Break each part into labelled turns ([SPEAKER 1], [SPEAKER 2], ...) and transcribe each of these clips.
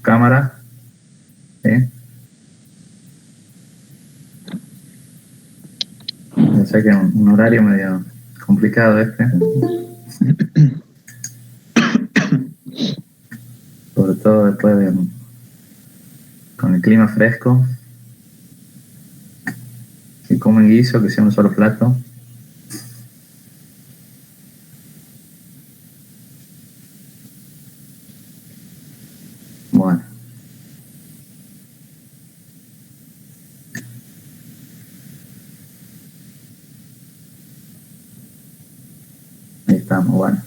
[SPEAKER 1] cámaras. ¿Sí? Sé que es un horario medio complicado este. Sobre todo después con el clima fresco. Si comen guiso, que sea un solo plato. Bueno. Ahí estamos, bueno.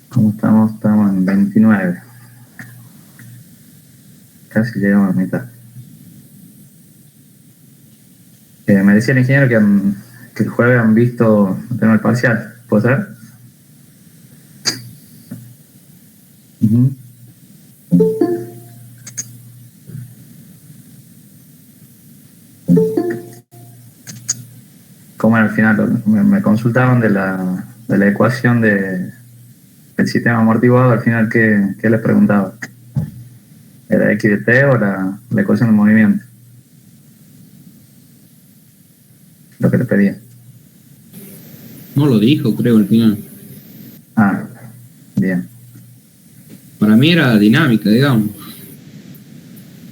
[SPEAKER 1] ¿Cómo estamos? Estamos en 29. Casi llegamos a la mitad. Me decía el ingeniero que el jueves han visto el tema del parcial. ¿Puede ser? Uh-huh. ¿Cómo era al final? Me consultaban de la ecuación del sistema amortiguado. Al final, ¿qué les preguntaba? ¿Era X de T o la ecuación de movimiento? Lo que les pedía.
[SPEAKER 2] No lo dijo, creo, al final.
[SPEAKER 1] Ah, bien.
[SPEAKER 2] Para mí era dinámica, digamos.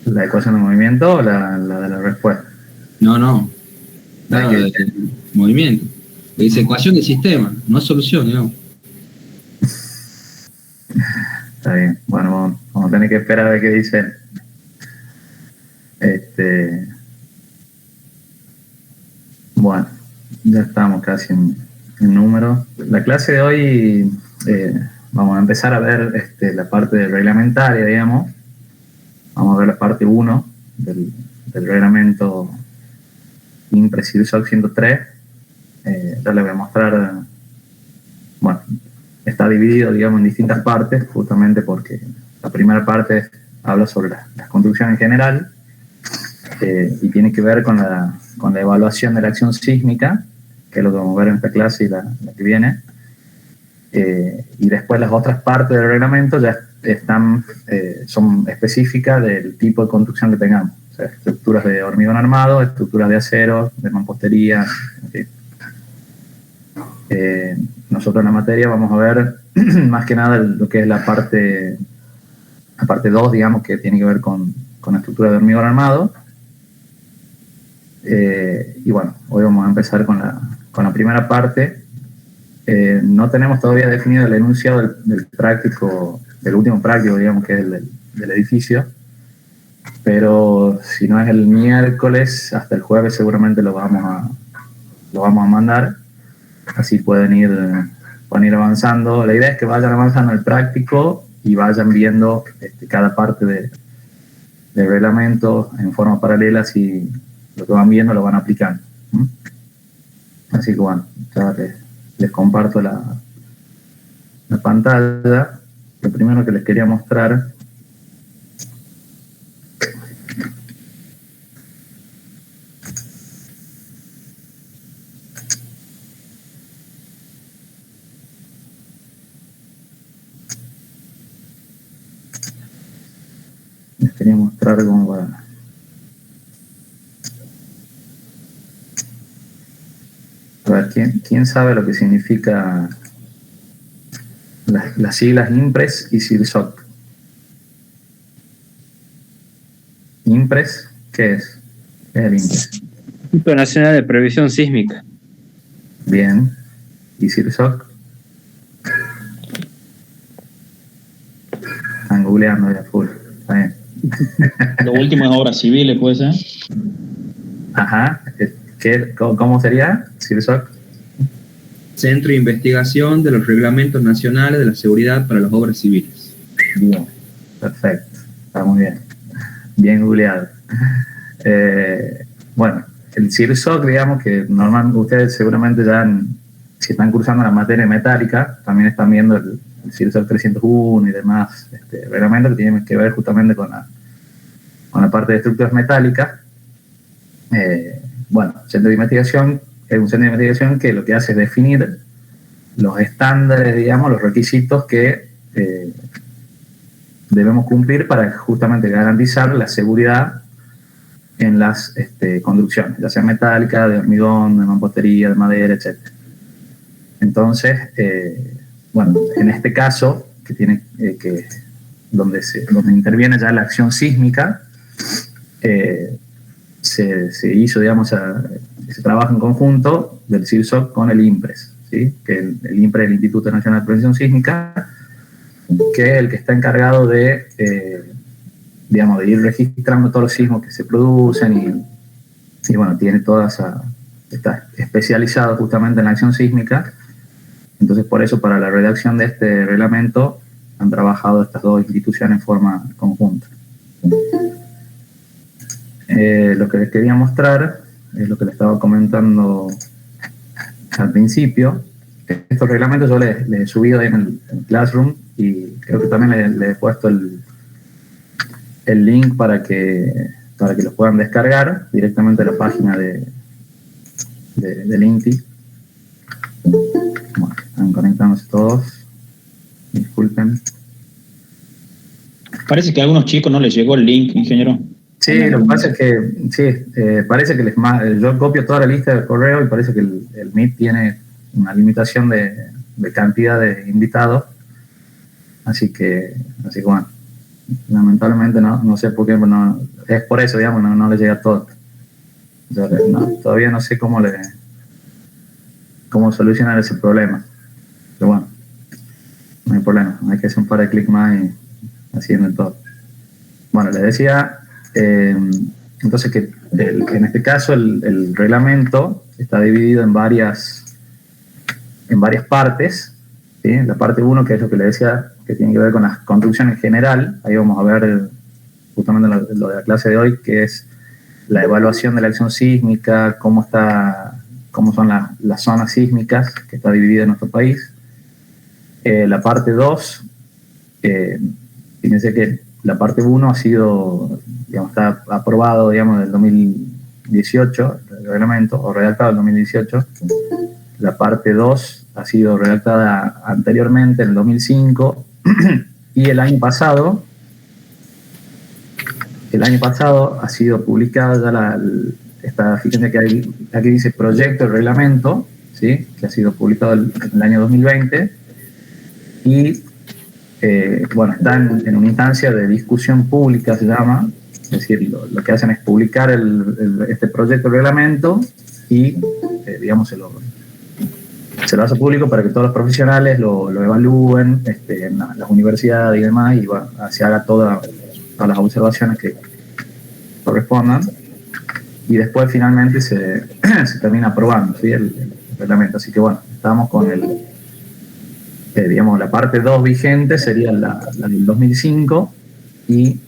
[SPEAKER 1] ¿La ecuación de movimiento o la de la respuesta?
[SPEAKER 2] No. La de movimiento. Dice ecuación de sistema, no es solución, digamos.
[SPEAKER 1] Está bien. Bueno, vamos a tener que esperar a ver qué dice. Bueno, ya estamos casi en números. La clase de hoy vamos a empezar a ver la parte reglamentaria, digamos. Vamos a ver la parte 1 del reglamento IMPRES-CIRSOC 103. Ya les voy a mostrar, bueno, está dividido, digamos, en distintas partes, justamente porque la primera parte habla sobre las construcciones en general y tiene que ver con la evaluación de la acción sísmica, que es lo que vamos a ver en esta clase y la que viene. Y después las otras partes del reglamento ya son específicas del tipo de construcción que tengamos. O sea, estructuras de hormigón armado, estructuras de acero, de mampostería, en fin. Nosotros en la materia vamos a ver más que nada lo que es la parte 2, digamos, que tiene que ver con estructura de hormigón armado. Y bueno, hoy vamos a empezar con la primera parte. No tenemos todavía definido el enunciado del último práctico, digamos, que es el del edificio, pero si no es el miércoles, hasta el jueves seguramente lo vamos a mandar, así pueden ir avanzando. La idea es que vayan avanzando el práctico y vayan viendo cada parte del reglamento en forma paralela, así lo que van viendo lo van aplicando. Así que bueno, ya les comparto la pantalla. Lo primero que les quería mostrar cómo va. A ver, ¿quién sabe lo que significa las siglas IMPRES y CIRSOC? ¿IMPRES? ¿Qué es? ¿Qué es el IMPRES?
[SPEAKER 3] Instituto Nacional de Previsión Sísmica.
[SPEAKER 1] Bien. ¿Y CIRSOC? Están googleando ya full. Está bien.
[SPEAKER 4] Lo último es obras civiles, ¿puede ser?
[SPEAKER 1] Ajá. ¿Cómo sería CIRSOC?
[SPEAKER 2] Centro de Investigación de los Reglamentos Nacionales de la Seguridad para las Obras Civiles.
[SPEAKER 1] Bien, perfecto, está muy bien. Bien googleado. Bueno, el CIRSOC, digamos que normalmente ustedes seguramente ya, si están cursando la materia metálica, también están viendo el CIRSOC 301 y demás reglamentos que tienen que ver justamente con la parte de estructuras metálicas. Bueno, centro de investigación es un centro de investigación que lo que hace es definir los estándares, digamos, los requisitos que debemos cumplir para justamente garantizar la seguridad en las construcciones, ya sea metálica, de hormigón, de mampostería, de madera, etc. Entonces, bueno, en este caso, que tiene donde interviene ya la acción sísmica, se hizo, digamos, ese trabajo en conjunto del CIRSOC con el INPRES, ¿sí? Que el INPRES es el Instituto Nacional de Prevención Sísmica, que es el que está encargado de, digamos, de ir registrando todos los sismos que se producen y bueno, tiene está especializado justamente en la acción sísmica. Entonces, por eso, para la redacción de este reglamento, han trabajado estas dos instituciones en forma conjunta. Lo que les quería mostrar es lo que les estaba comentando al principio. Estos reglamentos yo les he subido ahí en el Classroom y creo que también les he puesto el link para que los puedan descargar directamente de la página del INTI. Bueno, están conectándose todos. Disculpen.
[SPEAKER 4] Parece que a algunos chicos no les llegó el link, ingeniero.
[SPEAKER 1] Sí, lo que pasa es que sí, parece que yo copio toda la lista de correo y parece que el Meet tiene una limitación de cantidad de invitados. Así que bueno, lamentablemente no sé por qué, es por eso, digamos, no le llega a todos. Todavía no sé cómo solucionar ese problema. Pero bueno, no hay problema, hay que hacer un par de clics más y haciendo todo. Bueno, les decía, entonces que en este caso el reglamento está dividido en varias partes, ¿sí? La parte 1, que es lo que les decía, que tiene que ver con las construcciones en general. Ahí vamos a ver justamente lo de la clase de hoy, que es la evaluación de la acción sísmica, cómo son las zonas sísmicas que está dividida en nuestro país. La parte 2, fíjense que la parte 1 ha sido, digamos, está aprobado, digamos, del 2018, el reglamento, o redactado en 2018. La parte 2 ha sido redactada anteriormente, en el 2005, y el año pasado ha sido publicada ya fíjense que aquí dice proyecto de reglamento, ¿sí? Que ha sido publicado en el año 2020, y bueno, está en una instancia de discusión pública, se llama, es decir, lo que hacen es publicar este proyecto de reglamento y, digamos, se lo hace público para que todos los profesionales lo evalúen en las universidades y demás, y bueno, se haga todas las observaciones que correspondan, y después finalmente se termina aprobando, ¿sí? el reglamento. Así que bueno, estamos con digamos, la parte 2 vigente sería la del 2005, y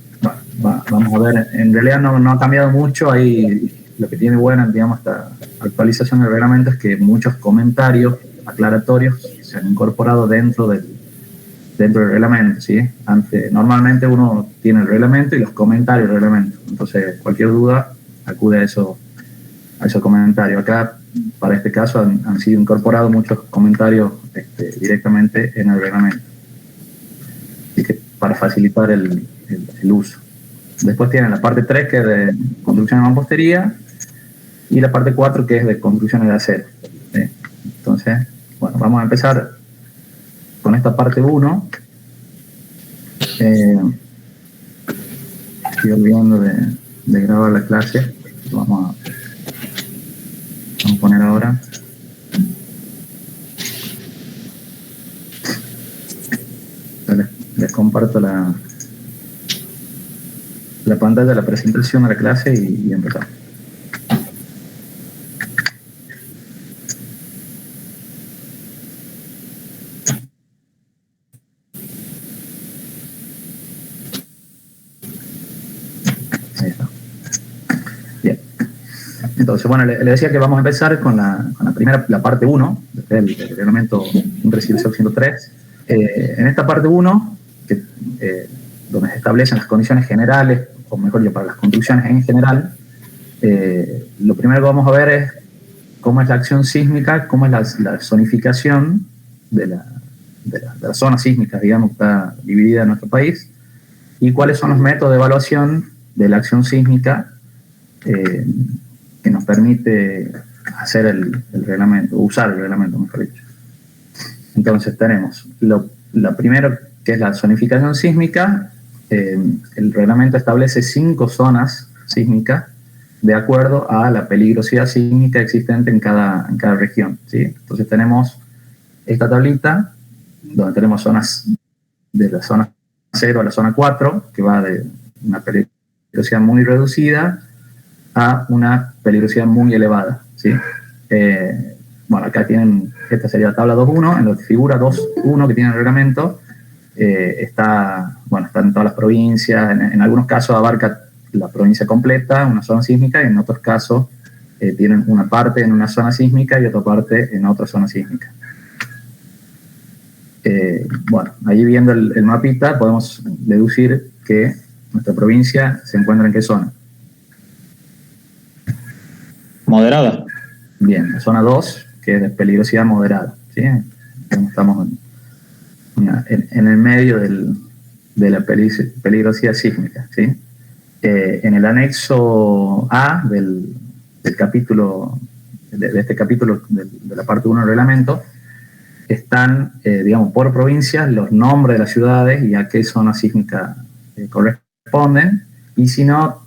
[SPEAKER 1] bueno, vamos a ver, en realidad no ha cambiado mucho. Ahí lo que tiene buena, digamos, esta actualización del reglamento es que muchos comentarios aclaratorios se han incorporado dentro del reglamento, ¿sí? Normalmente uno tiene el reglamento y los comentarios del reglamento, entonces cualquier duda acude a esos comentarios. Acá, para este caso, han sido incorporados muchos comentarios directamente en el reglamento, así que para facilitar el uso. Después tienen la parte 3, que es de construcción de mampostería, y la parte 4, que es de construcciones de acero, ¿sí? Entonces, bueno, vamos a empezar con esta parte 1. Estoy olvidando de grabar la clase. Vamos a poner ahora. Les comparto la pantalla de la presentación de la clase y empezamos. Ahí está. Bien. Entonces, bueno, le decía que vamos a empezar con la parte 1 del reglamento INPRES 103. En esta parte 1, donde se establecen las condiciones generales, o mejor dicho, para las construcciones en general, lo primero que vamos a ver es cómo es la acción sísmica, cómo es la zonificación de las zonas sísmicas, digamos, que está dividida en nuestro país. y cuáles son los métodos de evaluación de la acción sísmica que nos permite hacer el reglamento, usar el reglamento, mejor dicho. Entonces tenemos lo primero, que es la zonificación sísmica. El reglamento establece 5 zonas sísmicas de acuerdo a la peligrosidad sísmica existente en cada región, ¿sí? Entonces tenemos esta tablita donde tenemos zonas de la zona 0 a la zona 4, que va de una peligrosidad muy reducida a una peligrosidad muy elevada, ¿sí? Bueno, acá tienen, esta sería la tabla 2.1, en la figura 2.1 que tiene el reglamento, está en todas las provincias, en algunos casos abarca la provincia completa, una zona sísmica, y en otros casos tienen una parte en una zona sísmica y otra parte en otra zona sísmica. Ahí viendo el mapita podemos deducir que nuestra provincia se encuentra en qué zona.
[SPEAKER 4] Moderada.
[SPEAKER 1] Bien, la zona 2, que es de peligrosidad moderada, ¿sí? Estamos en el medio de la peligrosidad sísmica, ¿sí? En el anexo A del capítulo, de este capítulo de la parte 1 del reglamento, están, por provincias, los nombres de las ciudades y a qué zona sísmica corresponden, y si no,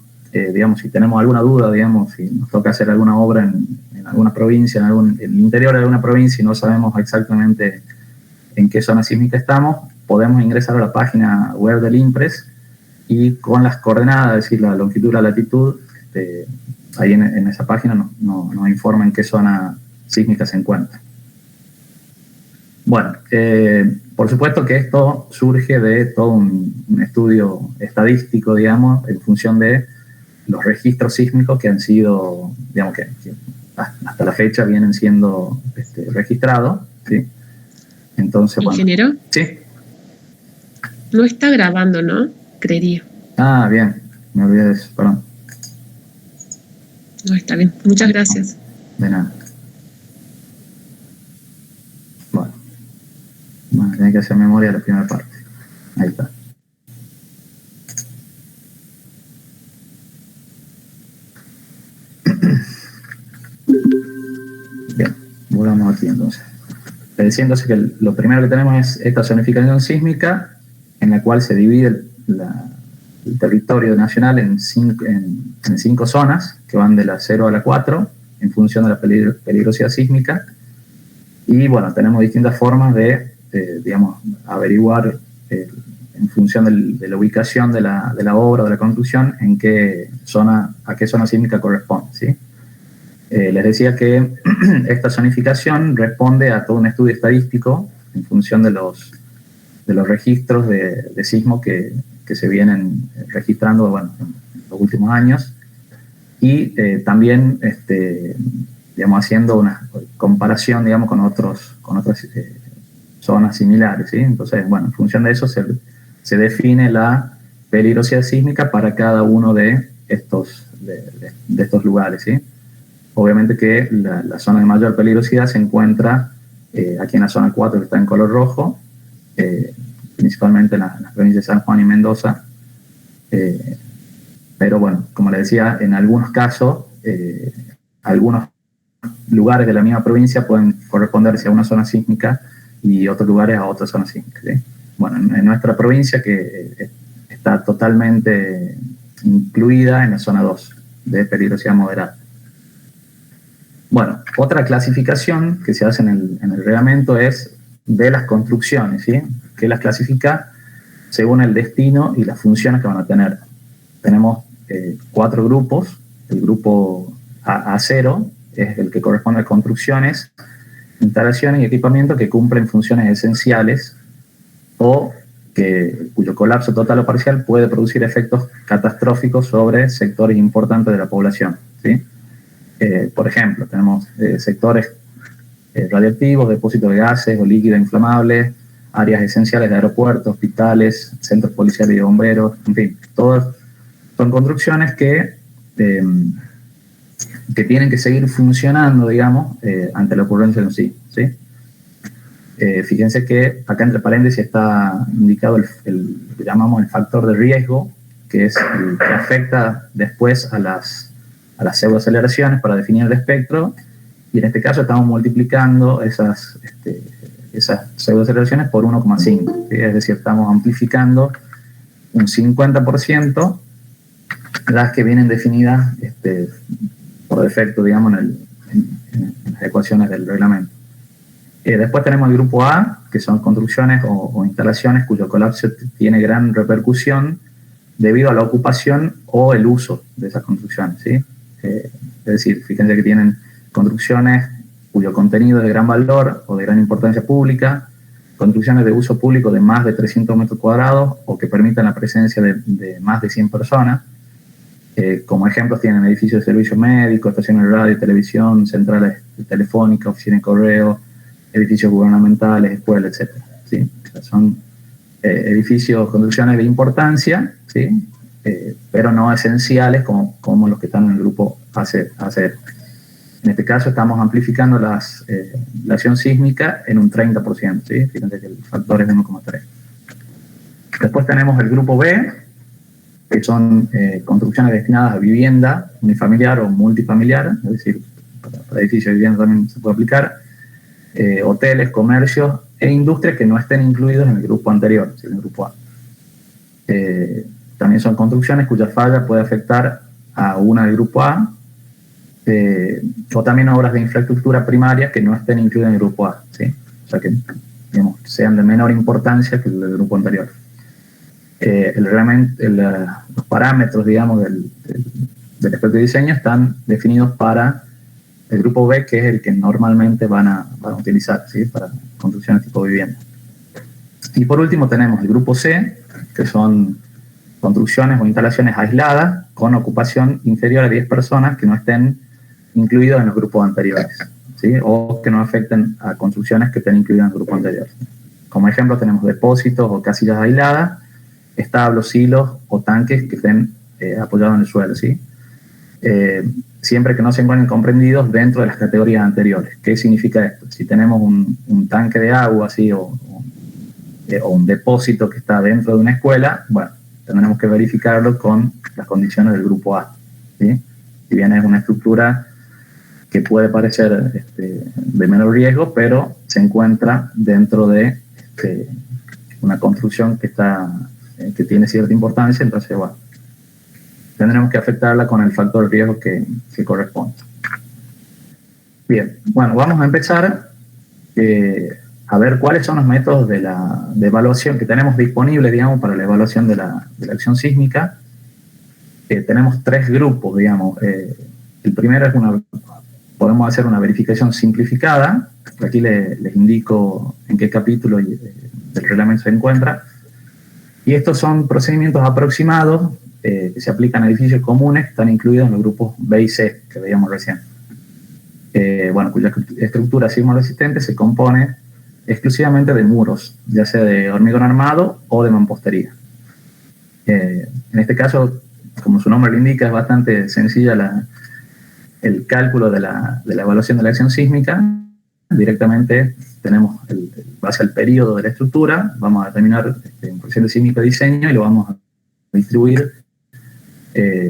[SPEAKER 1] si tenemos alguna duda, si nos toca hacer alguna obra en alguna provincia, en el interior de alguna provincia y no sabemos exactamente en qué zona sísmica estamos, podemos ingresar a la página web del INPRES y con las coordenadas, es decir, la longitud y la latitud, ahí en esa página nos informa en qué zona sísmica se encuentra. Bueno, por supuesto que esto surge de todo un estudio estadístico, en función de los registros sísmicos que han sido, que hasta la fecha vienen siendo registrados, ¿sí? Entonces,
[SPEAKER 5] ¿Ingeniero?
[SPEAKER 1] Sí.
[SPEAKER 5] No está grabando, ¿no? Creería.
[SPEAKER 1] Ah, bien, me olvidé de eso, perdón.
[SPEAKER 5] No, está bien. Muchas gracias.
[SPEAKER 1] De nada. Bueno, tiene que hacer memoria de la primera parte. Ahí está. Bien, volvamos aquí entonces. Diciéndose que lo primero que tenemos es esta zonificación sísmica, en la cual se divide el territorio nacional en 5 zonas, que van de la 0 a la 4, en función de la peligrosidad sísmica. Y bueno, tenemos distintas formas de averiguar en función de la ubicación de la obra o de la construcción a qué zona sísmica corresponde, ¿sí? Les decía que esta zonificación responde a todo un estudio estadístico en función de los registros de sismo que se vienen registrando en los últimos años, y también haciendo una comparación con otras zonas similares, ¿sí? Entonces, en función de eso se define la peligrosidad sísmica para cada uno de estos lugares, ¿sí? Obviamente que la zona de mayor peligrosidad se encuentra aquí en la zona 4, que está en color rojo, principalmente en las provincias de San Juan y Mendoza, pero bueno, como les decía, en algunos casos, algunos lugares de la misma provincia pueden corresponderse a una zona sísmica y otros lugares a otra zona sísmica, ¿sí? Bueno, en nuestra provincia, que está totalmente incluida en la zona 2 de peligrosidad moderada. Bueno, otra clasificación que se hace en el reglamento es de las construcciones, ¿sí? Que las clasifica según el destino y las funciones que van a tener. Tenemos 4 grupos. El grupo A0 es el que corresponde a construcciones, instalaciones y equipamiento que cumplen funciones esenciales o cuyo colapso total o parcial puede producir efectos catastróficos sobre sectores importantes de la población, ¿sí? Por ejemplo, tenemos sectores radiactivos, depósitos de gases o líquidos inflamables, áreas esenciales de aeropuertos, hospitales, centros policiales y bomberos, en fin, todas son construcciones que tienen que seguir funcionando, ante la ocurrencia de un sismo, ¿sí? Fíjense que acá entre paréntesis está indicado lo que llamamos el factor de riesgo, que es el que afecta después a las pseudoaceleraciones para definir el espectro, y en este caso estamos multiplicando esas pseudoaceleraciones por 1,5, ¿sí? Es decir, estamos amplificando un 50% las que vienen definidas por defecto, digamos, en las ecuaciones del reglamento. Después tenemos el grupo A, que son construcciones o instalaciones cuyo colapso tiene gran repercusión debido a la ocupación o el uso de esas construcciones, ¿sí? Es decir, fíjense que tienen construcciones cuyo contenido es de gran valor o de gran importancia pública, construcciones de uso público de más de 300 metros cuadrados o que permitan la presencia de más de 100 personas. Como ejemplos tienen edificios de servicio médico, estaciones de radio y televisión, centrales telefónicas, oficinas de correo, edificios gubernamentales, escuelas, etc. ¿Sí? O sea, son edificios, construcciones de importancia, ¿sí? Pero no esenciales como los que están en el grupo AC. En este caso estamos amplificando la acción sísmica en un 30%, ¿sí? Fíjense que el factor es de 1,3. Después tenemos el grupo B, que son construcciones destinadas a vivienda unifamiliar o multifamiliar, es decir, para edificios de vivienda también se puede aplicar, hoteles, comercios e industrias que no estén incluidos en el grupo anterior, en el grupo A. También son construcciones cuya falla puede afectar a una del grupo A, o también obras de infraestructura primaria que no estén incluidas en el grupo A, ¿sí? O sea que, digamos, sean de menor importancia que el del grupo anterior. Los parámetros, digamos, del espectro de diseño están definidos para el grupo B, que es el que normalmente van a utilizar, ¿sí? Para construcciones tipo vivienda. Y por último tenemos el grupo C, que son construcciones o instalaciones aisladas con ocupación inferior a 10 personas que no estén incluidos en los grupos anteriores, ¿sí? O que no afecten a construcciones que estén incluidas en el grupo anterior. Como ejemplo tenemos depósitos o casillas aisladas, establos, silos o tanques que estén apoyados en el suelo, ¿sí? Siempre que no se encuentren comprendidos dentro de las categorías anteriores. ¿Qué significa esto? Si tenemos un tanque de agua, ¿sí? o un depósito que está dentro de una escuela, bueno, tendremos que verificarlo con las condiciones del grupo A, ¿sí? Si bien es una estructura que puede parecer de menor riesgo, pero se encuentra dentro de una construcción que tiene cierta importancia, entonces, bueno, tendremos que afectarla con el factor de riesgo que corresponde. Bien, bueno, vamos a empezar a ver cuáles son los métodos de evaluación que tenemos disponibles, digamos, para la evaluación de la acción sísmica. Tenemos tres grupos, digamos. El primero es podemos hacer una verificación simplificada. Aquí les indico en qué capítulo del reglamento se encuentra. Y estos son procedimientos aproximados que se aplican a edificios comunes que están incluidos en los grupos B y C que veíamos recién. Bueno, cuya estructura sismo-resistente se compone exclusivamente de muros, ya sea de hormigón armado o de mampostería. En este caso, como su nombre lo indica, es bastante sencilla el cálculo de la evaluación de la acción sísmica. Directamente tenemos, base al periodo de la estructura, vamos a determinar un coeficiente sísmico de diseño y lo vamos a distribuir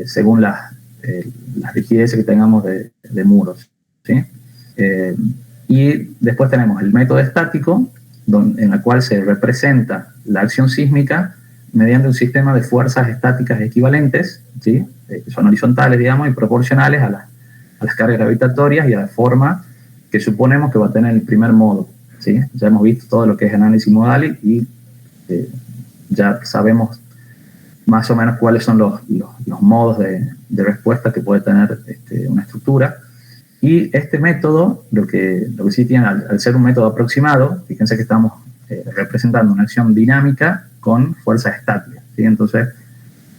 [SPEAKER 1] según las rigideces que tengamos de muros, ¿sí? Y después tenemos el método estático, en el cual se representa la acción sísmica mediante un sistema de fuerzas estáticas equivalentes, ¿sí? Que son horizontales, digamos, y proporcionales a las cargas gravitatorias y a la forma que suponemos que va a tener el primer modo, ¿sí? Ya hemos visto todo lo que es análisis modal y ya sabemos más o menos cuáles son los modos de respuesta que puede tener una estructura. Y este método, lo que sí tiene, al ser un método aproximado, fíjense que estamos representando una acción dinámica con fuerzas estáticas, ¿sí? Entonces,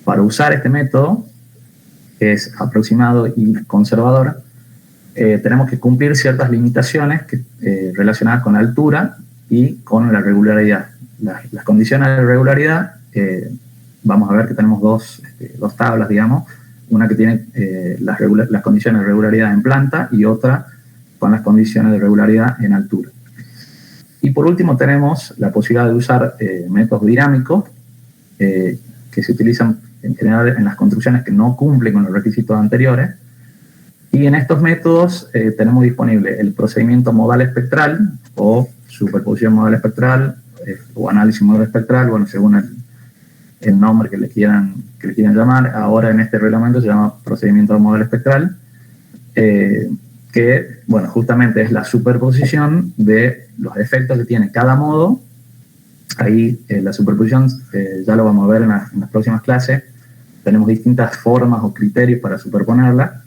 [SPEAKER 1] para usar este método, que es aproximado y conservador, tenemos que cumplir ciertas limitaciones relacionadas con la altura y con la regularidad. Las condiciones de regularidad, vamos a ver que tenemos dos tablas, digamos, una que tiene las condiciones de regularidad en planta y otra con las condiciones de regularidad en altura. Y por último tenemos la posibilidad de usar métodos dinámicos que se utilizan en general en las construcciones que no cumplen con los requisitos anteriores. Y en estos métodos tenemos disponible el procedimiento modal espectral o superposición modal espectral o análisis modal espectral, bueno, según el nombre que le quieran llamar. Ahora en este reglamento se llama procedimiento modal espectral, que, bueno, justamente es la superposición de los efectos que tiene cada modo. Ahí la superposición, ya lo vamos a ver en las próximas clases, tenemos distintas formas o criterios para superponerla,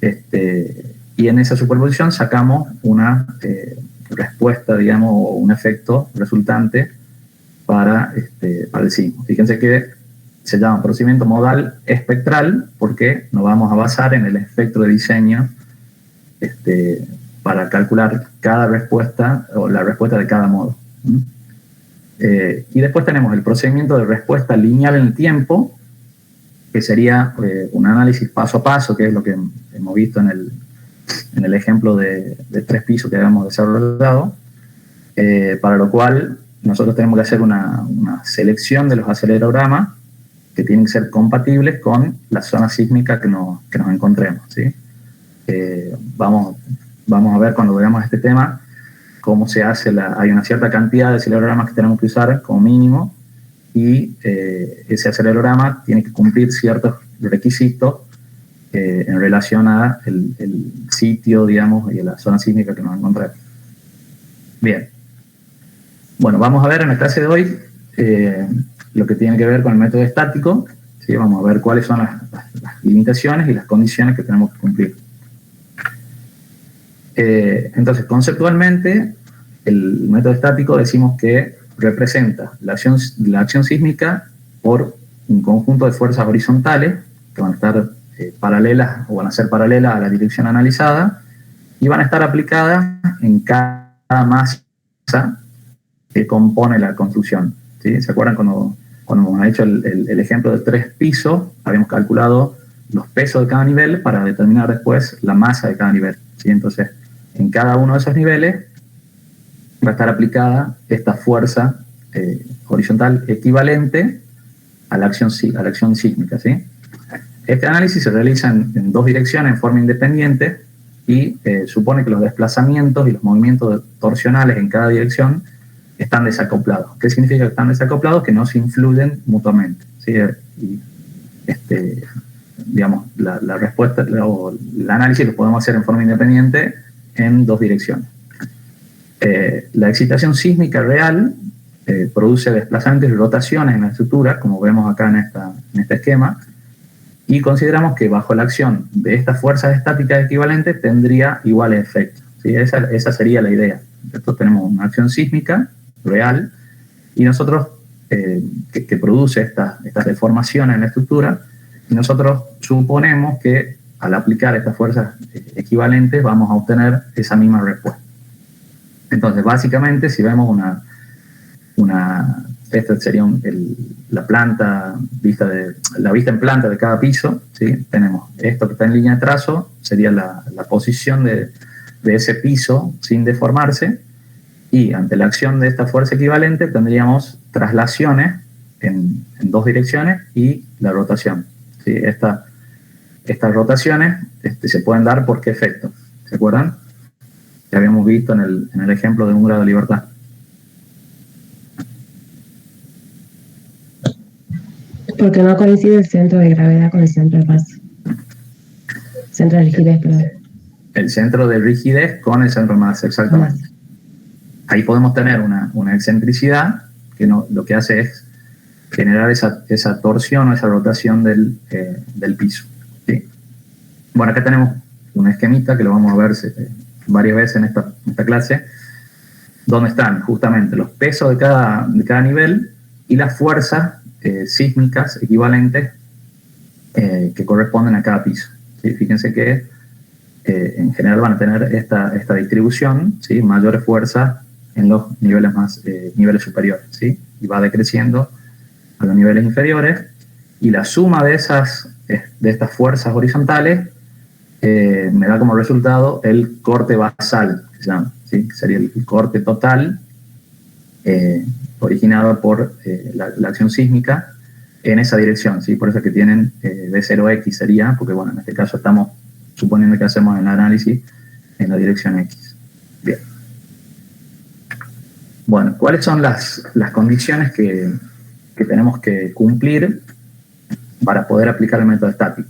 [SPEAKER 1] y en esa superposición sacamos una respuesta, digamos, o un efecto resultante para el sismo. Fíjense que se llama procedimiento modal espectral porque nos vamos a basar en el espectro de diseño para calcular cada respuesta o la respuesta de cada modo. Y después tenemos el procedimiento de respuesta lineal en el tiempo, que sería un análisis paso a paso, que es lo que hemos visto en el ejemplo de 3 pisos que habíamos desarrollado, para lo cual nosotros tenemos que hacer una selección de los acelerogramas que tienen que ser compatibles con la zona sísmica que nos encontremos, ¿sí? Vamos a ver cuando veamos este tema cómo se hace. Hay una cierta cantidad de acelerogramas que tenemos que usar como mínimo, y ese acelerograma tiene que cumplir ciertos requisitos en relación a el sitio, digamos, y a la zona sísmica que nos encontramos. Bien. Bueno, vamos a ver en la clase de hoy lo que tiene que ver con el método estático, ¿sí? Vamos a ver cuáles son las limitaciones y las condiciones que tenemos que cumplir. Entonces, conceptualmente, el método estático decimos que representa la acción sísmica por un conjunto de fuerzas horizontales que van a estar paralelas o van a ser paralelas a la dirección analizada y van a estar aplicadas en cada masa que compone la construcción, ¿sí? ¿Se acuerdan cuando hemos hecho el ejemplo de 3 pisos? Habíamos calculado los pesos de cada nivel para determinar después la masa de cada nivel, ¿sí? Entonces, en cada uno de esos niveles va a estar aplicada esta fuerza horizontal equivalente a la acción sísmica, ¿sí? Este análisis se realiza en 2 direcciones en forma independiente y supone que los desplazamientos y los movimientos torsionales en cada dirección están desacoplados. ¿Qué significa que están desacoplados? Que no se influyen mutuamente, ¿sí? Y digamos, la respuesta o el análisis lo podemos hacer en forma independiente en 2 direcciones. La excitación sísmica real produce desplazamientos y rotaciones en la estructura, como vemos acá en este esquema, y consideramos que bajo la acción de estas fuerzas estáticas equivalentes tendría iguales efectos, ¿sí? Esa sería la idea. Entonces tenemos una acción sísmica real y nosotros que produce estas deformaciones en la estructura, y nosotros suponemos que al aplicar estas fuerzas equivalentes vamos a obtener esa misma respuesta. Entonces, básicamente, si vemos esta sería la vista en planta de cada piso, ¿sí? Tenemos esto que está en línea de trazo, sería la posición de ese piso sin deformarse, y ante la acción de esta fuerza equivalente tendríamos traslaciones en 2 direcciones y la rotación, ¿sí? Estas rotaciones se pueden dar por qué efecto, ¿se acuerdan? Que habíamos visto en el ejemplo de un grado de libertad.
[SPEAKER 6] Porque no coincide el centro de gravedad con el centro de masa. Centro de rigidez, perdón. El
[SPEAKER 1] centro de rigidez con el centro de masa, exactamente. Ahí podemos tener una excentricidad que lo que hace es generar esa torsión o esa rotación del piso, ¿sí? Bueno, acá tenemos un esquemita que lo vamos a ver varias veces en esta clase, donde están justamente los pesos de cada nivel y las fuerzas sísmicas equivalentes que corresponden a cada piso, ¿sí? Fíjense que en general van a tener esta distribución, ¿sí? Mayores fuerzas en los niveles superiores, ¿sí? Y va decreciendo a los niveles inferiores, y la suma de estas fuerzas horizontales me da como resultado el corte basal, que se llama, ¿sí? Que sería el corte total originado por la acción sísmica en esa dirección, ¿sí? Por eso es que tienen D0X sería, porque bueno, en este caso estamos suponiendo que hacemos el análisis en la dirección X. Bien. Bueno, ¿cuáles son las condiciones que tenemos que cumplir para poder aplicar el método estático?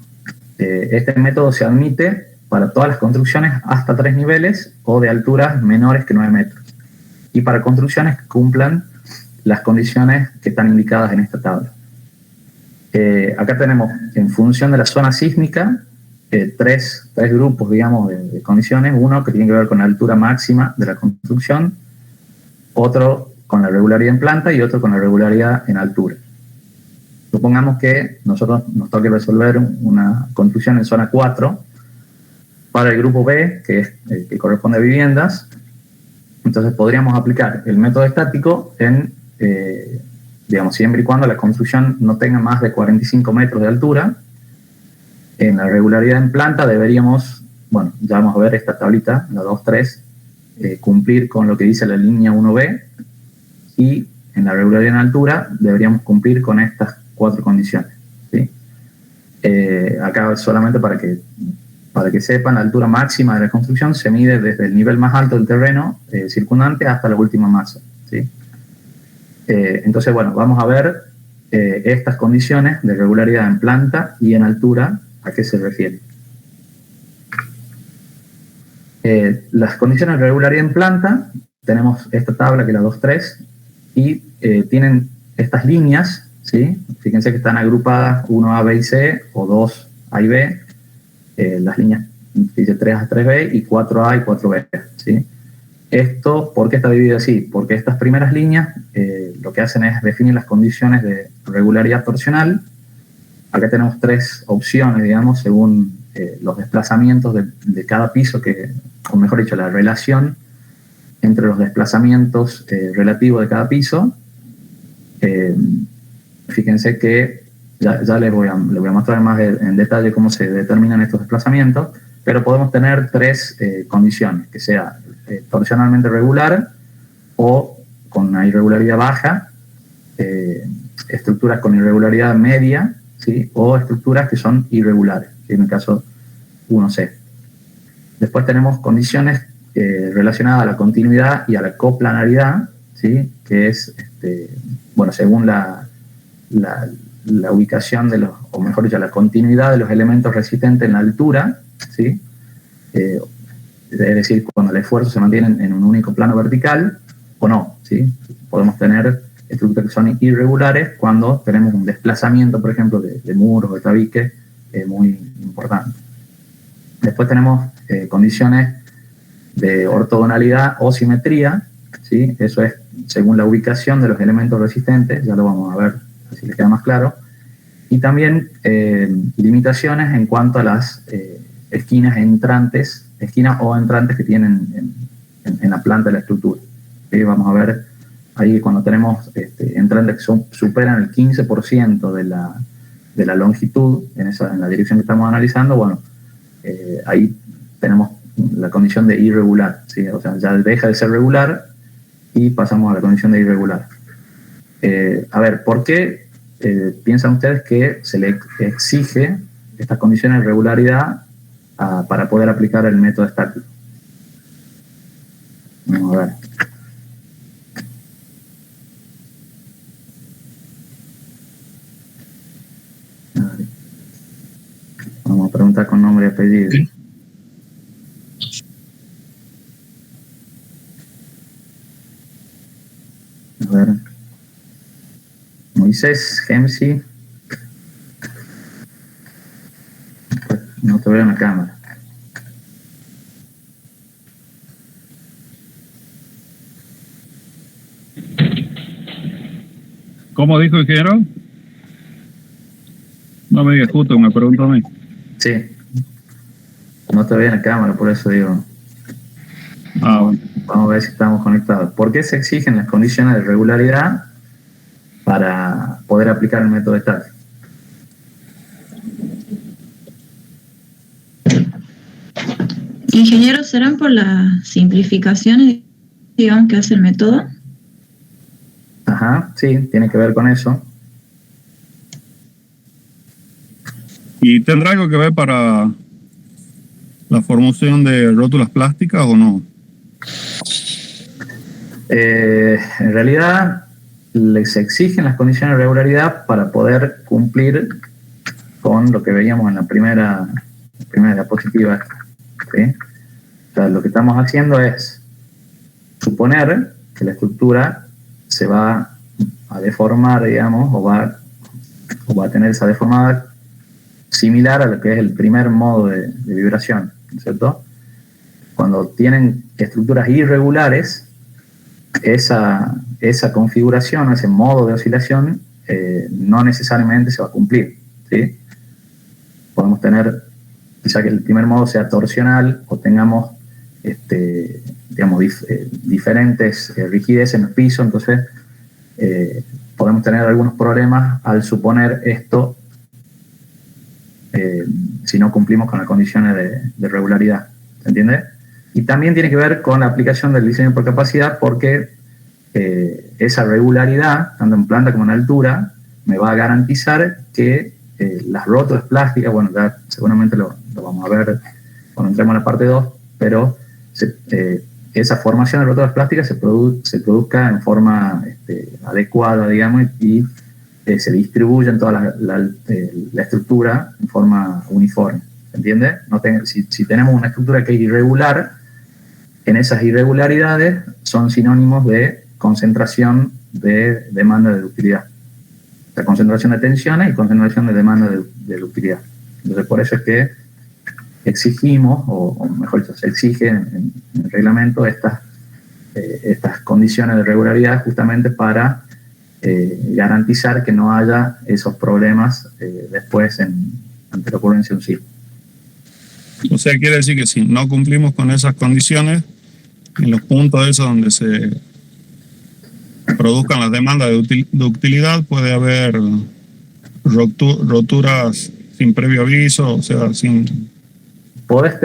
[SPEAKER 1] Este método se admite para todas las construcciones hasta 3 niveles o de alturas menores que 9 metros. Y para construcciones que cumplan las condiciones que están indicadas en esta tabla. Acá tenemos, en función de la zona sísmica, tres grupos, digamos, de condiciones. Uno que tiene que ver con la altura máxima de la construcción, otro con la regularidad en planta y otro con la regularidad en altura. Supongamos que nosotros nos toque resolver una construcción en zona 4 para el grupo B, que corresponde a viviendas. Entonces podríamos aplicar el método estático en, digamos, siempre y cuando la construcción no tenga más de 45 metros de altura. En la regularidad en planta deberíamos, bueno, ya vamos a ver esta tablita, la 2.3, cumplir con lo que dice la línea 1B, y en la regularidad en altura deberíamos cumplir con estas 4 condiciones, ¿sí? Acá solamente para que sepan, la altura máxima de la construcción se mide desde el nivel más alto del terreno circundante hasta la última masa, ¿sí? Entonces, bueno, vamos a ver estas condiciones de regularidad en planta y en altura, ¿a qué se refieren? Las condiciones de regularidad en planta, tenemos esta tabla que es la 2.3, y tienen estas líneas, ¿sí? Fíjense que están agrupadas 1A, B y C, o 2A y B, las líneas dice 3A, 3B y 4A y 4B, ¿sí? Esto, ¿por qué está dividido así? Porque estas primeras líneas lo que hacen es definir las condiciones de regularidad torsional. Acá tenemos 3 opciones, digamos, según los desplazamientos de cada piso, o mejor dicho, la relación entre los desplazamientos relativos de cada piso. Fíjense que ya les voy a mostrar más en detalle cómo se determinan estos desplazamientos, pero podemos tener 3 condiciones, que sea torsionalmente regular o con una irregularidad baja, estructuras con irregularidad media, ¿sí? O estructuras que son irregulares, ¿sí? En el caso 1C. Después tenemos condiciones relacionadas a la continuidad y a la coplanaridad, ¿sí? Que es, bueno, según la ubicación de los, o mejor dicho, la continuidad de los elementos resistentes en la altura, ¿sí? Es decir, cuando el esfuerzo se mantiene en un único plano vertical o no, ¿sí? Podemos tener estructuras que son irregulares cuando tenemos un desplazamiento, por ejemplo, de muros o de tabiques muy importante. Después tenemos condiciones de ortogonalidad o simetría, ¿sí? Eso es según la ubicación de los elementos resistentes, ya lo vamos a ver, así les queda más claro. Y también limitaciones en cuanto a las esquinas o entrantes que tienen en la planta de la estructura. ¿Sí? Vamos a ver ahí cuando tenemos entrantes que superan el 15% de la longitud en la dirección que estamos analizando, bueno, ahí tenemos la condición de irregular, ¿sí? O sea, ya deja de ser regular y pasamos a la condición de irregular. A ver, ¿por qué piensan ustedes que se le exige estas condiciones de regularidad para poder aplicar el método estático? Vamos a ver. Vamos a preguntar con nombre y apellido. A ver. Moisés, Gemsi. No te veo en la cámara.
[SPEAKER 7] ¿Cómo dijo el ingeniero? No me digas justo, me preguntó a mí.
[SPEAKER 1] Sí. No te veo en la cámara, por eso digo.
[SPEAKER 7] Bueno.
[SPEAKER 1] Vamos a ver si estamos conectados. ¿Por qué se exigen las condiciones de regularidad para poder aplicar el método estático?
[SPEAKER 8] Ingenieros, ¿serán por las simplificaciones, digamos, que hace el método?
[SPEAKER 1] Ajá, sí, tiene que ver con eso.
[SPEAKER 7] ¿Y tendrá algo que ver para la formación de rótulas plásticas o no?
[SPEAKER 1] En realidad, les exigen las condiciones de regularidad para poder cumplir con lo que veíamos en la primera diapositiva. ¿Sí? O sea, lo que estamos haciendo es suponer que la estructura se va a deformar, digamos, o va a tener esa deformada similar a lo que es el primer modo de vibración, ¿cierto? Cuando tienen estructuras irregulares, esa configuración, ese modo de oscilación, no necesariamente se va a cumplir, ¿sí? Podemos tener, quizá que el primer modo sea torsional o tengamos, digamos, diferentes rigidez en el piso, entonces podemos tener algunos problemas al suponer esto si no cumplimos con las condiciones de regularidad, ¿se entiende? Y también tiene que ver con la aplicación del diseño por capacidad, porque esa regularidad, tanto en planta como en altura, me va a garantizar que las rótulas plásticas, bueno, ya seguramente lo vamos a ver cuando entremos en la parte 2, pero esa formación de rótulas plásticas se produzca en forma adecuada, digamos, y se distribuya en toda la estructura en forma uniforme, ¿se entiende? Si tenemos una estructura que es irregular, en esas irregularidades son sinónimos de concentración de demanda de ductilidad. O sea, concentración de tensiones y concentración de demanda de ductilidad. Entonces, por eso es que exigimos, o mejor dicho, se exige en el reglamento estas condiciones de regularidad justamente para garantizar que no haya esos problemas después ante la ocurrencia de un sismo.
[SPEAKER 7] O sea, quiere decir que si no cumplimos con esas condiciones, en los puntos esos donde se produzcan las demandas de ductilidad, puede haber roturas sin previo aviso, o sea, sin...
[SPEAKER 1] Podés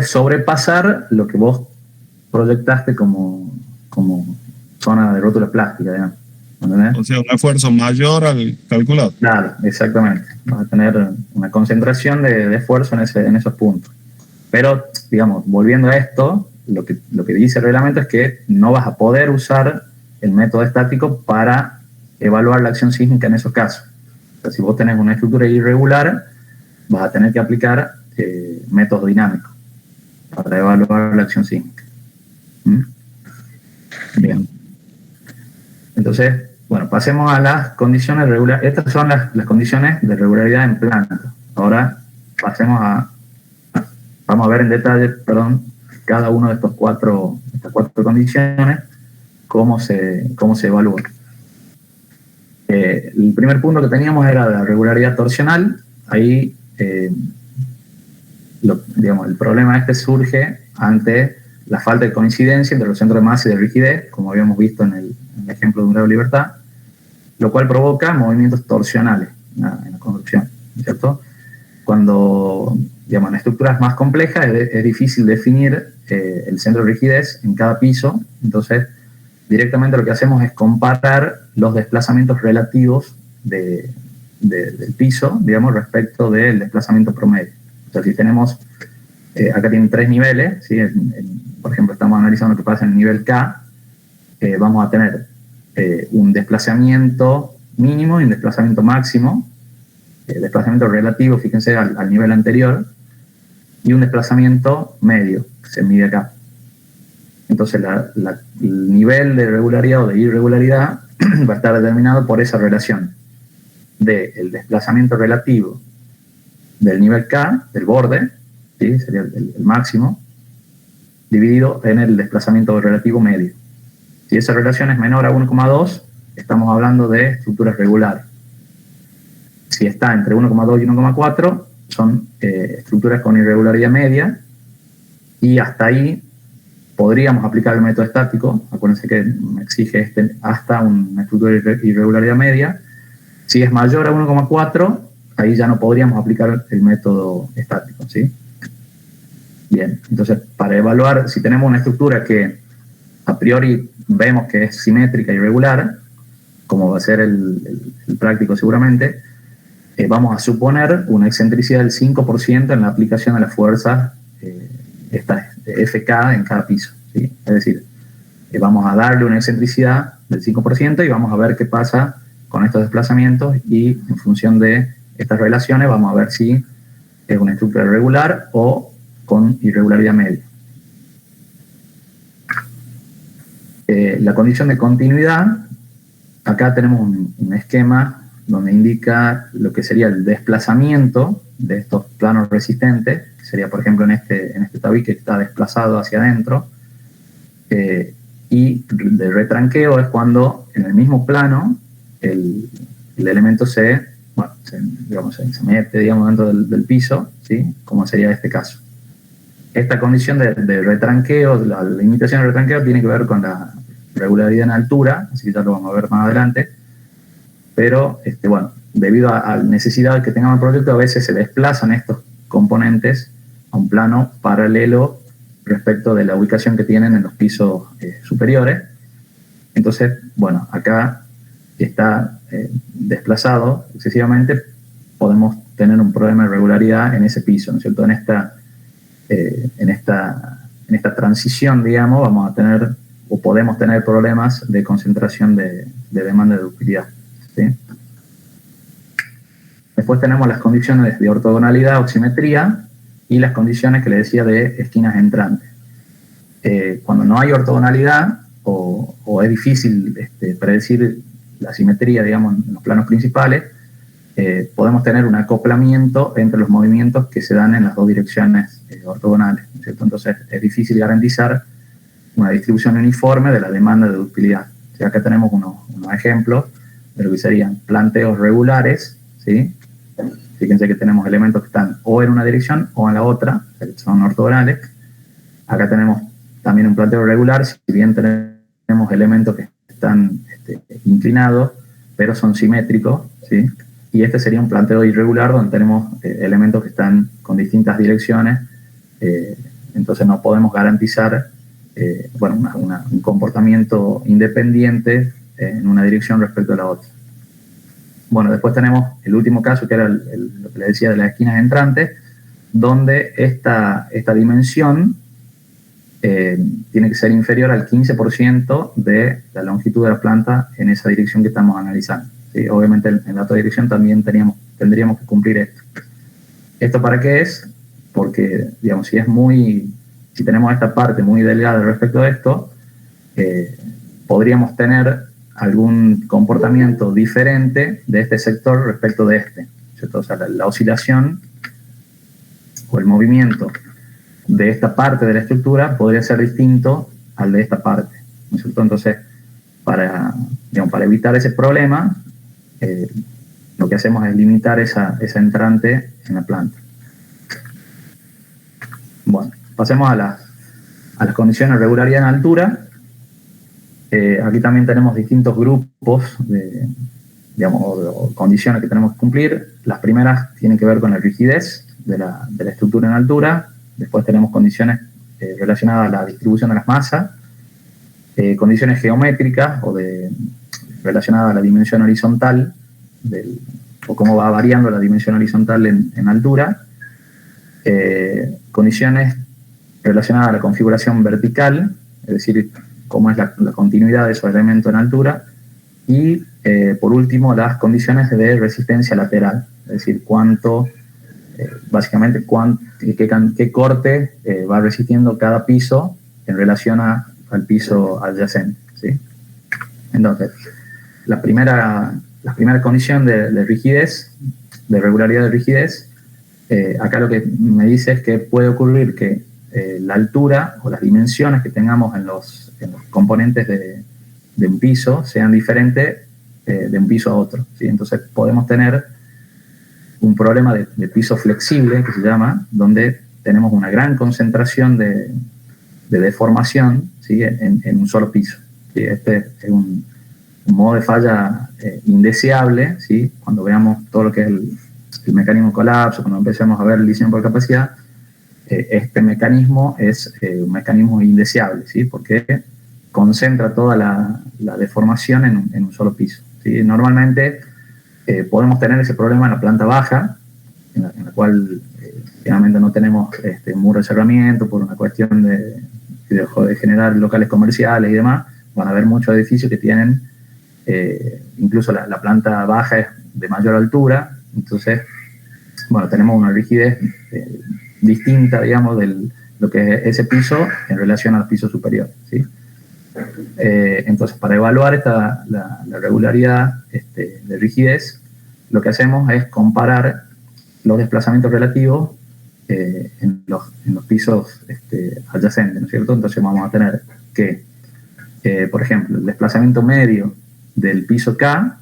[SPEAKER 1] sobrepasar lo que vos proyectaste como zona de rótula plástica, digamos. ¿Entendés?
[SPEAKER 7] O sea, un esfuerzo mayor al calculado.
[SPEAKER 1] Claro, exactamente. Vas a tener una concentración de esfuerzo en esos puntos. Pero, digamos, volviendo a esto, lo que dice el reglamento es que no vas a poder usar el método estático para evaluar la acción sísmica en esos casos. O sea, si vos tenés una estructura irregular, vas a tener que aplicar métodos dinámicos para evaluar la acción sísmica. Bien. Entonces, bueno, pasemos a las condiciones regulares. Estas son las condiciones de regularidad en planta. Ahora vamos a ver en detalle, cada uno de estas cuatro condiciones, cómo se evalúa. El primer punto que teníamos era la regularidad torsional. Ahí, digamos, el problema surge ante la falta de coincidencia entre los centros de masa y de rigidez, como habíamos visto en el ejemplo de un grado de libertad, lo cual provoca movimientos torsionales en la construcción, ¿cierto? Cuando, digamos, en estructuras más complejas es difícil definir el centro de rigidez en cada piso, entonces directamente lo que hacemos es comparar los desplazamientos relativos del piso, digamos, respecto del desplazamiento promedio. O sea, si tenemos, acá tienen 3 niveles, ¿sí? Por ejemplo, estamos analizando lo que pasa en el nivel K, vamos a tener un desplazamiento mínimo y un desplazamiento máximo, desplazamiento relativo, fíjense, al nivel anterior, y un desplazamiento medio, que se mide acá. Entonces, el nivel de regularidad o de irregularidad va a estar determinado por esa relación del desplazamiento relativo del nivel K, del borde, ¿sí? Sería el máximo, dividido en el desplazamiento relativo medio. Si esa relación es menor a 1,2, estamos hablando de estructuras regulares. Si está entre 1,2 y 1,4, son estructuras con irregularidad media, y hasta ahí podríamos aplicar el método estático. Acuérdense que me exige hasta una estructura de irregularidad media. Si es mayor a 1,4, ahí ya no podríamos aplicar el método estático, ¿sí? Bien, entonces para evaluar si tenemos una estructura que a priori vemos que es simétrica y regular, como va a ser el práctico seguramente, vamos a suponer una excentricidad del 5% en la aplicación de las fuerzas FK en cada piso, ¿sí? Es decir, vamos a darle una excentricidad del 5% y vamos a ver qué pasa con estos desplazamientos, y en función de estas relaciones vamos a ver si es una estructura regular o con irregularidad media. La condición de continuidad, acá tenemos un esquema donde indica lo que sería el desplazamiento de estos planos resistentes, que sería, por ejemplo, en este tabique que está desplazado hacia adentro, y de retranqueo es cuando en el mismo plano el elemento se mete, digamos, dentro del piso, ¿sí? Como sería este caso. Esta condición de retranqueo, la limitación de retranqueo, tiene que ver con la regularidad en altura, así que ya lo vamos a ver más adelante, pero debido a la necesidad que tengamos el proyecto, a veces se desplazan estos componentes a un plano paralelo respecto de la ubicación que tienen en los pisos superiores. Entonces, acá está desplazado excesivamente, podemos tener un problema de regularidad en ese piso, ¿no es cierto? En esta transición, digamos, vamos a tener o podemos tener problemas de concentración de demanda de ductilidad, ¿sí? Después tenemos las condiciones de ortogonalidad o simetría y las condiciones que le decía de esquinas entrantes. Cuando no hay ortogonalidad o es difícil predecir la simetría, digamos, en los planos principales, podemos tener un acoplamiento entre los movimientos que se dan en las dos direcciones ortogonales, ¿no es cierto? Entonces es difícil garantizar una distribución uniforme de la demanda de ductilidad. O sea, acá tenemos unos ejemplos de lo que serían planteos regulares, ¿sí? Fíjense que tenemos elementos que están o en una dirección o en la otra, que son ortogonales. Acá tenemos también un planteo regular, si bien tenemos elementos que están inclinados, pero son simétricos, ¿sí? Y este sería un planteo irregular donde tenemos elementos que están con distintas direcciones, entonces no podemos garantizar un comportamiento independiente en una dirección respecto a la otra. Bueno, después tenemos el último caso, que era lo que le decía de las esquinas entrantes, donde esta dimensión tiene que ser inferior al 15% de la longitud de la planta en esa dirección que estamos analizando, ¿sí? Obviamente en la otra dirección también tendríamos que cumplir esto. ¿Esto para qué es? Porque, digamos, si tenemos esta parte muy delgada respecto a esto, podríamos tener algún comportamiento diferente de este sector respecto de este, ¿cierto? O sea, la oscilación o el movimiento de esta parte de la estructura podría ser distinto al de esta parte, ¿no es cierto? Entonces, para evitar ese problema, lo que hacemos es limitar esa entrante en la planta. Bueno, pasemos a las condiciones de regularidad en altura. Aquí también tenemos distintos grupos o condiciones que tenemos que cumplir. Las primeras tienen que ver con la rigidez de la estructura en altura. Después tenemos condiciones relacionadas a la distribución de las masas, condiciones geométricas relacionadas a la dimensión horizontal o cómo va variando la dimensión horizontal en altura, condiciones relacionadas a la configuración vertical, es decir, cómo es la continuidad de esos elementos en altura, y por último las condiciones de resistencia lateral, es decir, básicamente qué corte va resistiendo cada piso en relación al piso adyacente, ¿sí? Entonces, la primera condición de rigidez, de regularidad de rigidez, acá lo que me dice es que puede ocurrir que la altura o las dimensiones que tengamos en los componentes de un piso sean diferentes de un piso a otro, ¿sí? Entonces podemos tener un problema de piso flexible, que se llama, donde tenemos una gran concentración de deformación, ¿sí? en un solo piso, ¿sí? Este es un modo de falla indeseable, ¿sí? Cuando veamos todo lo que es el mecanismo de colapso, cuando empecemos a ver el diseño por capacidad, este mecanismo es un mecanismo indeseable, ¿sí? Porque concentra toda la deformación en un solo piso, ¿sí? Normalmente podemos tener ese problema en la planta baja, en la cual generalmente no tenemos muro de cerramiento por una cuestión de generar locales comerciales y demás. Van a haber muchos edificios que tienen, incluso la planta baja es de mayor altura, entonces, bueno, tenemos una rigidez distinta, digamos, de lo que es ese piso en relación al piso superior, ¿sí? Entonces, para evaluar la regularidad de rigidez, lo que hacemos es comparar los desplazamientos relativos en los pisos adyacentes, ¿no es cierto? Entonces vamos a tener que, por ejemplo, el desplazamiento medio del piso K,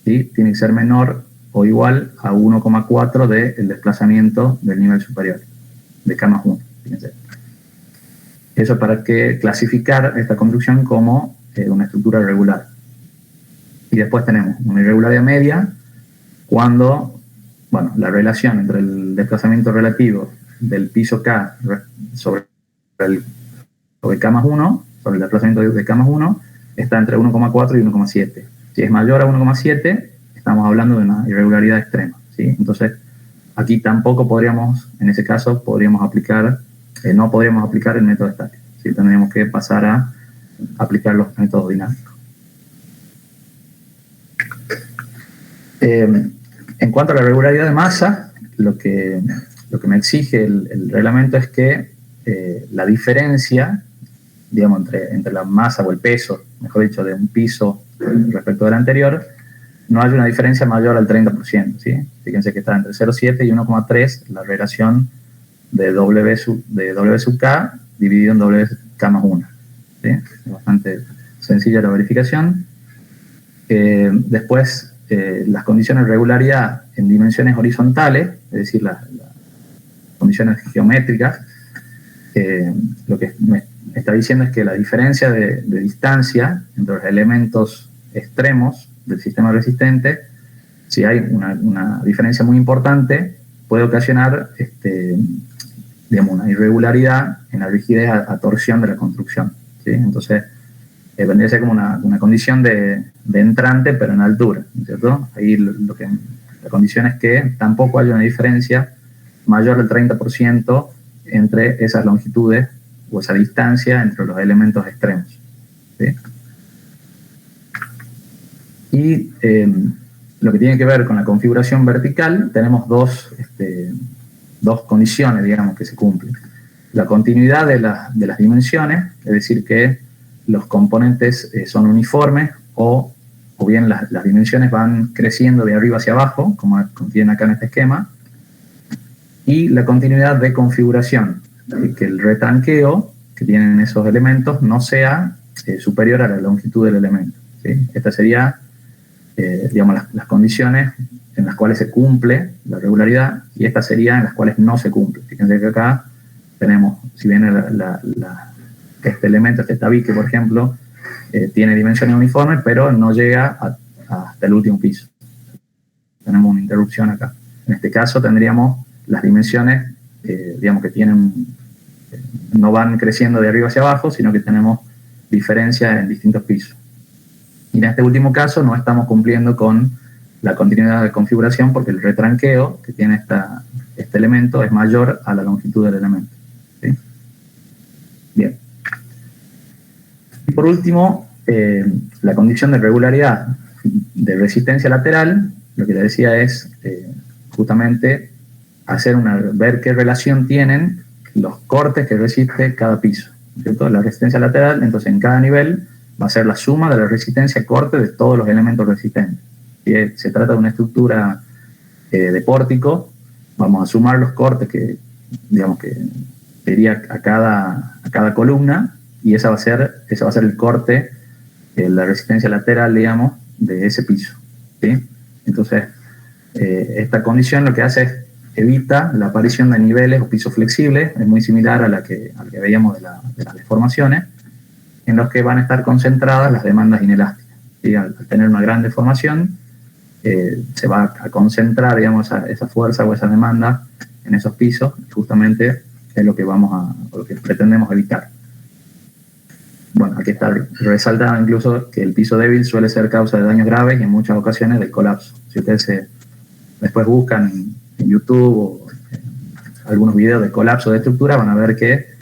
[SPEAKER 1] ¿sí?, tiene que ser menor o igual a 1,4 del desplazamiento del nivel superior, de K más 1, fíjense. Eso para que clasificar esta construcción como una estructura regular. Y después tenemos una irregularidad media cuando, bueno, la relación entre el desplazamiento relativo del piso K sobre K más 1, sobre el desplazamiento de K más 1, está entre 1,4 y 1,7. Si es mayor a 1,7, estamos hablando de una irregularidad extrema, ¿sí? Entonces, aquí tampoco podríamos, en ese caso, no podríamos aplicar el método estático, ¿sí? Tendríamos que pasar a aplicar los métodos dinámicos. En cuanto a la regularidad de masa, lo que me exige el reglamento es que la diferencia, digamos, entre la masa o el peso, mejor dicho, de un piso respecto del anterior, no haya una diferencia mayor al 30%, ¿sí? Fíjense que está entre 0,7 y 1,3 la relación de W sub K dividido en WK más 1, ¿sí? Es bastante sencilla la verificación. Después, las condiciones de regularidad en dimensiones horizontales, es decir, las condiciones geométricas, lo que me está diciendo es que la diferencia de distancia entre los elementos extremos del sistema resistente, si hay una diferencia muy importante, puede ocasionar digamos, una irregularidad en la rigidez a torsión de la construcción, ¿sí? Entonces, vendría a ser como una condición de entrante, pero en altura, ¿no es cierto? Ahí la condición es que tampoco haya una diferencia mayor del 30% entre esas longitudes o esa distancia entre los elementos extremos, ¿sí? Y lo que tiene que ver con la configuración vertical, tenemos dos condiciones, digamos, que se cumplen. La continuidad de las dimensiones, es decir, que los componentes son uniformes o bien las dimensiones van creciendo de arriba hacia abajo, como tienen acá en este esquema, y la continuidad de configuración, que el retranqueo que tienen esos elementos no sea superior a la longitud del elemento, ¿sí? Esta sería, digamos, las condiciones en las cuales se cumple la regularidad, y estas serían en las cuales no se cumple. Fíjense que acá tenemos, si bien este elemento, este tabique, por ejemplo, tiene dimensiones uniformes, pero no llega hasta el último piso. Tenemos una interrupción acá. En este caso tendríamos las dimensiones, digamos, que no van creciendo de arriba hacia abajo, sino que tenemos diferencias en distintos pisos. Y en este último caso no estamos cumpliendo con la continuidad de configuración porque el retranqueo que tiene este elemento es mayor a la longitud del elemento, ¿sí? Bien. Y por último, la condición de regularidad de resistencia lateral, lo que le decía es justamente ver qué relación tienen los cortes que resiste cada piso, ¿cierto? La resistencia lateral, entonces en cada nivel va a ser la suma de la resistencia corte de todos los elementos resistentes. Si se trata de una estructura de pórtico, vamos a sumar los cortes que, digamos, que sería a cada columna, y ese va a ser el corte, la resistencia lateral, digamos, de ese piso, ¿sí? Entonces, esta condición lo que hace es evita la aparición de niveles o pisos flexibles, es muy similar a la que veíamos de las deformaciones, en los que van a estar concentradas las demandas inelásticas, ¿sí? Al tener una gran deformación, se va a concentrar, digamos, esa fuerza o esa demanda en esos pisos, y justamente es lo que pretendemos evitar. bueno, aquí está resaltado incluso que el piso débil suele ser causa de daños graves y en muchas ocasiones del colapso. Si ustedes después buscan en YouTube o algunos videos de colapso de estructura, van a ver que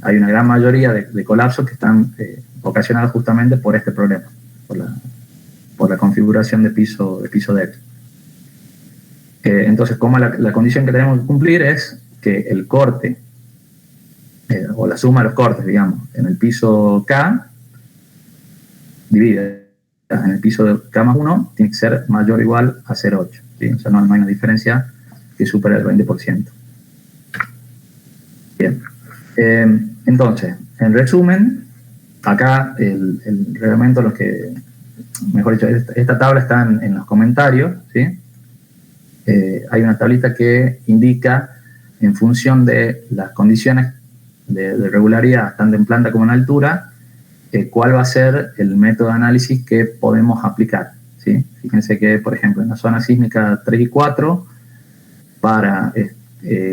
[SPEAKER 1] hay una gran mayoría de colapsos que están ocasionados justamente por este problema, por la configuración de piso débil. Entonces, como la condición que tenemos que cumplir es que el corte, o la suma de los cortes, digamos, en el piso K, dividida en el piso de K más 1, tiene que ser mayor o igual a 0,8. ¿Sí? O sea, no hay una diferencia que supere el 20%. Bien. Entonces, en resumen, acá el reglamento, mejor dicho, esta tabla está en los comentarios, ¿sí? Hay una tablita que indica, en función de las condiciones de regularidad, tanto en planta como en altura, cuál va a ser el método de análisis que podemos aplicar, ¿sí? Fíjense que, por ejemplo, en la zona sísmica 3 y 4, para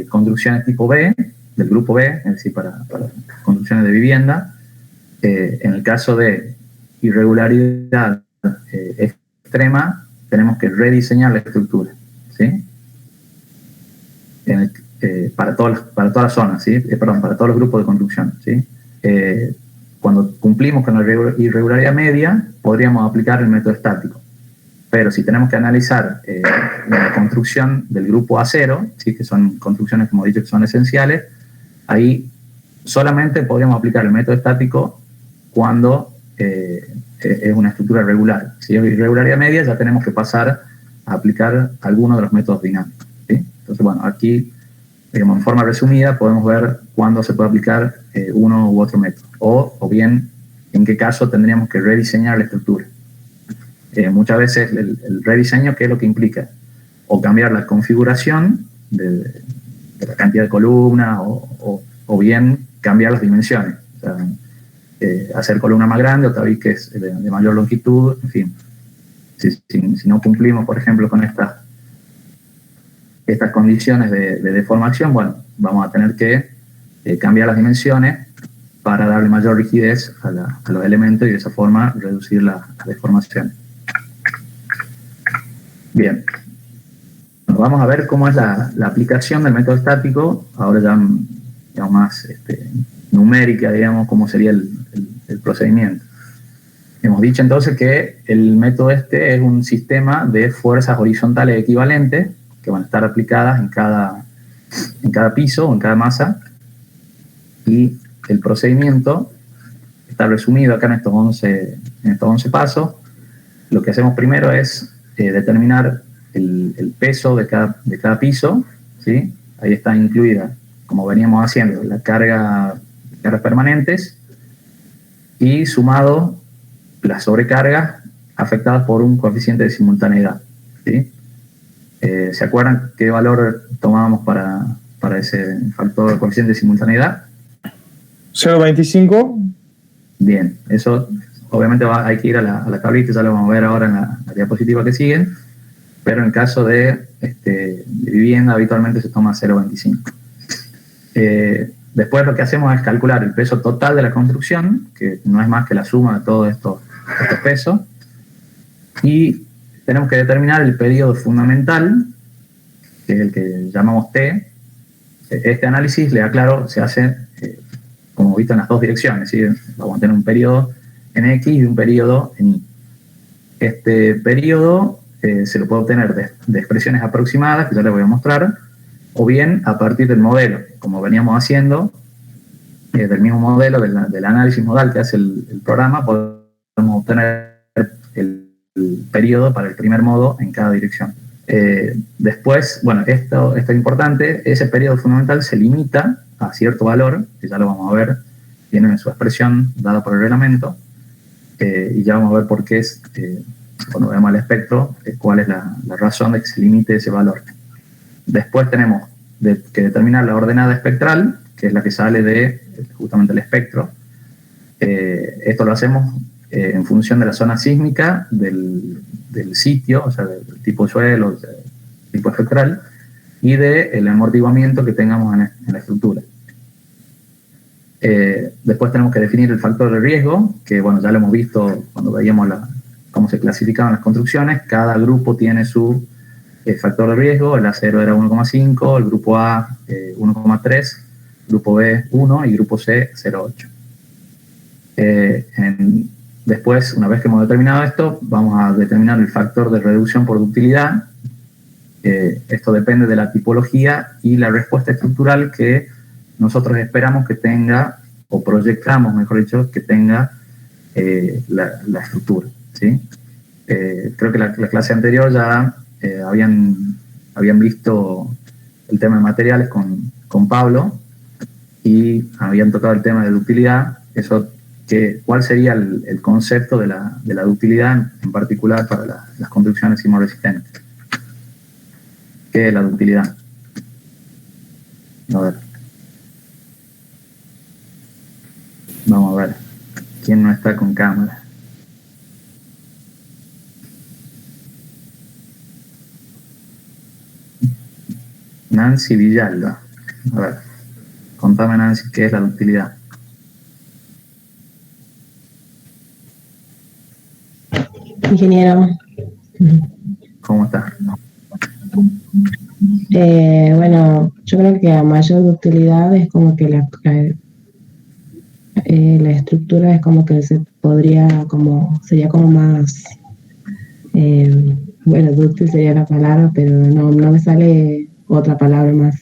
[SPEAKER 1] construcciones tipo B, del grupo B, es decir, para construcciones de vivienda, en el caso de irregularidad extrema, tenemos que rediseñar la estructura, ¿sí? Para todas las zonas, ¿sí? Para todos los grupos de construcción, ¿sí? Cuando cumplimos con la irregularidad media, podríamos aplicar el método estático. Pero si tenemos que analizar la construcción del grupo A0, ¿sí? Que son construcciones, como he dicho, que son esenciales, ahí solamente podríamos aplicar el método estático cuando es una estructura regular. Si es irregularidad media, ya tenemos que pasar a aplicar alguno de los métodos dinámicos, ¿sí? Entonces, bueno, aquí, digamos, en forma resumida, podemos ver cuándo se puede aplicar uno u otro método, o bien en qué caso tendríamos que rediseñar la estructura. Muchas veces el rediseño, ¿qué es lo que implica? O cambiar la configuración de la cantidad de columnas, o bien cambiar las dimensiones. O sea, hacer columna más grande, otra vez que es de mayor longitud, en fin. Si no cumplimos, por ejemplo, con estas condiciones de deformación, bueno, vamos a tener que cambiar las dimensiones para darle mayor rigidez a los elementos y de esa forma reducir la deformación. Bien. Vamos a ver cómo es la aplicación del método estático, ahora ya digamos, más numérica, digamos, cómo sería el procedimiento. Hemos dicho entonces que el método es un sistema de fuerzas horizontales equivalentes que van a estar aplicadas en cada piso o en cada masa, y el procedimiento está resumido acá en estos 11 pasos. Lo que hacemos primero es determinar el peso de cada piso, ¿sí? Ahí está incluida, como veníamos haciendo, la cargas permanentes y sumado las sobrecargas afectadas por un coeficiente de simultaneidad, ¿sí? ¿Se acuerdan qué valor tomábamos para ese factor coeficiente de simultaneidad?
[SPEAKER 8] 0,25.
[SPEAKER 1] Bien, eso obviamente hay que ir a la tablita, ya lo vamos a ver ahora en la diapositiva que sigue, pero en el caso de vivienda habitualmente se toma 0,25. Después lo que hacemos es calcular el peso total de la construcción, que no es más que la suma de todos estos pesos, y tenemos que determinar el periodo fundamental, que es el que llamamos T. Este análisis, le aclaro, se hace, como visto, en las dos direcciones, ¿sí? Vamos a tener un periodo en X y un periodo en Y. Este periodo se lo puede obtener de expresiones aproximadas, que ya les voy a mostrar, o bien a partir del modelo, como veníamos haciendo, del mismo modelo, del análisis modal que hace el programa, podemos obtener el periodo para el primer modo en cada dirección. Después, bueno, esto es importante, ese periodo fundamental se limita a cierto valor, que ya lo vamos a ver, tiene su expresión dada por el reglamento, y ya vamos a ver por qué es, cuando veamos el espectro, cuál es la razón de que se limite ese valor. Después tenemos que determinar la ordenada espectral, que es la que sale de justamente el espectro. Esto lo hacemos en función de la zona sísmica, del sitio, o sea, del tipo de suelo, del tipo espectral, y del amortiguamiento que tengamos en la estructura. Después tenemos que definir el factor de riesgo, que bueno, ya lo hemos visto cuando veíamos cómo se clasificaban las construcciones. Cada grupo tiene su factor de riesgo. El acero era 1,5, el grupo A 1,3, grupo B 1 y grupo C 0,8. Después, una vez que hemos determinado esto, vamos a determinar el factor de reducción por ductilidad. Esto depende de la tipología y la respuesta estructural que nosotros esperamos que tenga, o proyectamos, mejor dicho, que tenga la estructura, ¿sí? Creo que la clase anterior ya habían visto el tema de materiales con Pablo y habían tocado el tema de ductilidad. ¿Cuál sería el concepto de la ductilidad en particular para las construcciones sismoresistentes? ¿Qué es la ductilidad? A ver. Vamos a ver. ¿Quién no está con cámara? Nancy Villalba. A ver. Contame, Nancy, ¿qué es la ductilidad?
[SPEAKER 6] Ingeniero.
[SPEAKER 1] ¿Cómo está?
[SPEAKER 6] Bueno, yo creo que a mayor ductilidad es como que la estructura es como que sería como más, bueno, dúctil sería la palabra, pero no me sale otra palabra más.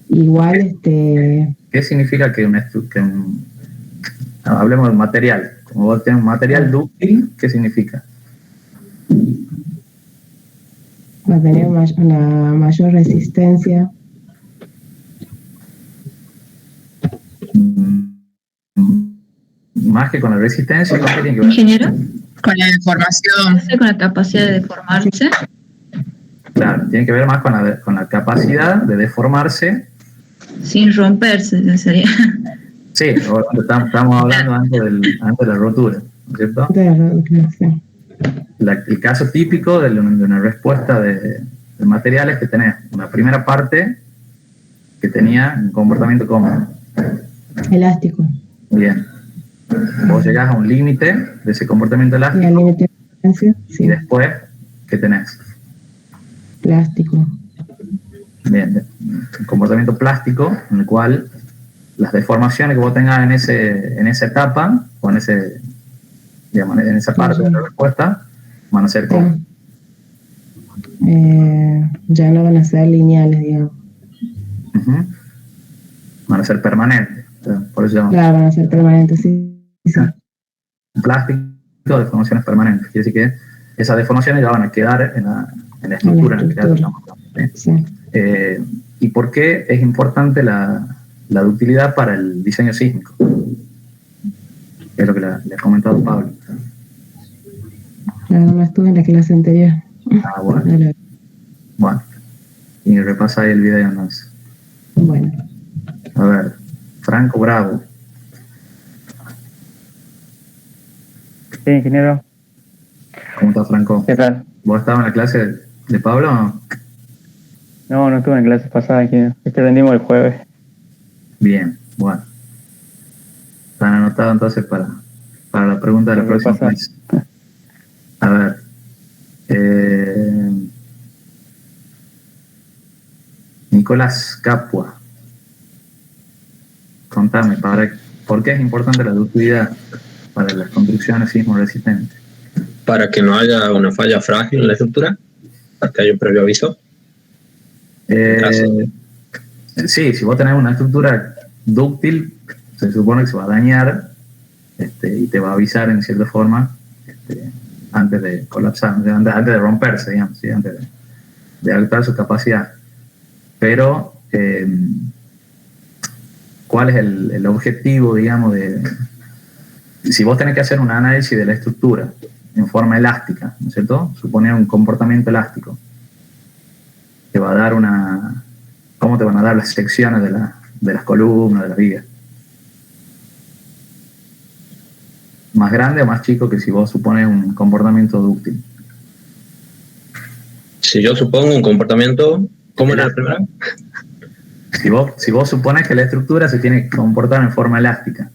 [SPEAKER 6] Igual,
[SPEAKER 1] ¿Qué significa hablemos del material? Como vos tenés un material dúctil, ¿qué significa?
[SPEAKER 6] Va a tener una mayor resistencia.
[SPEAKER 1] Más que con la resistencia, ¿con qué tiene que ver?
[SPEAKER 8] Ingeniero, con la deformación, con la capacidad de deformarse.
[SPEAKER 1] Claro, tiene que ver más con la capacidad de deformarse.
[SPEAKER 8] Sin romperse, sería.
[SPEAKER 1] Sí, estamos hablando antes de la rotura, ¿no es cierto?
[SPEAKER 6] Sí.
[SPEAKER 1] El caso típico de una respuesta de materiales que tenés una primera parte que tenía un comportamiento como
[SPEAKER 6] Elástico.
[SPEAKER 1] Bien. Vos llegás a un límite de ese comportamiento elástico.
[SPEAKER 6] Y al límite de resistencia, sí.
[SPEAKER 1] Y después, ¿qué tenés?
[SPEAKER 6] Plástico.
[SPEAKER 1] Bien. Un comportamiento plástico en el cual las deformaciones que vos tengas en esa etapa o en esa parte de la respuesta van a ser ¿cómo?
[SPEAKER 6] Ya no van a ser lineales, digamos.
[SPEAKER 1] Uh-huh. Van a ser permanentes. Por eso
[SPEAKER 6] claro, van a ser permanentes, sí.
[SPEAKER 1] Un plástico de deformaciones permanentes. Quiere decir que esas deformaciones ya van a quedar en la estructura.
[SPEAKER 6] Sí.
[SPEAKER 1] ¿Y por qué es importante la ductilidad para el diseño sísmico? Es lo que le ha comentado Pablo.
[SPEAKER 6] Claro, no estuve en la clase anterior.
[SPEAKER 1] Ah, bueno. Bueno. Y repasa ahí el video entonces.
[SPEAKER 6] Bueno.
[SPEAKER 1] A ver. Franco Bravo.
[SPEAKER 3] Sí, ingeniero.
[SPEAKER 1] ¿Cómo estás, Franco?
[SPEAKER 3] ¿Qué tal?
[SPEAKER 1] ¿Vos estabas en la clase de Pablo o no?
[SPEAKER 3] No estuve en clase pasada, ingeniero. Vendimos el jueves.
[SPEAKER 1] Bien, bueno. Están anotados entonces para la pregunta de la próxima clase. A ver. Nicolás Capua. Contame, ¿por qué es importante la ductilidad para las construcciones sismoresistentes?
[SPEAKER 9] Para que no haya una falla frágil en la estructura, para que haya un previo aviso.
[SPEAKER 1] Sí, si vos tenés una estructura dúctil, se supone que se va a dañar y te va a avisar en cierta forma antes de colapsar, antes de romperse, digamos, ¿sí? Antes de agotar su capacidad. Pero, ¿cuál es el objetivo, digamos, si vos tenés que hacer un análisis de la estructura en forma elástica, ¿no es cierto? Suponer un comportamiento elástico. Te va a dar ¿cómo te van a dar las secciones de las columnas, de las vigas? ¿Más grande o más chico que si vos supones un comportamiento dúctil?
[SPEAKER 9] Si yo supongo un comportamiento, ¿cómo era el primero?
[SPEAKER 1] Si vos supones que la estructura se tiene que comportar en forma elástica,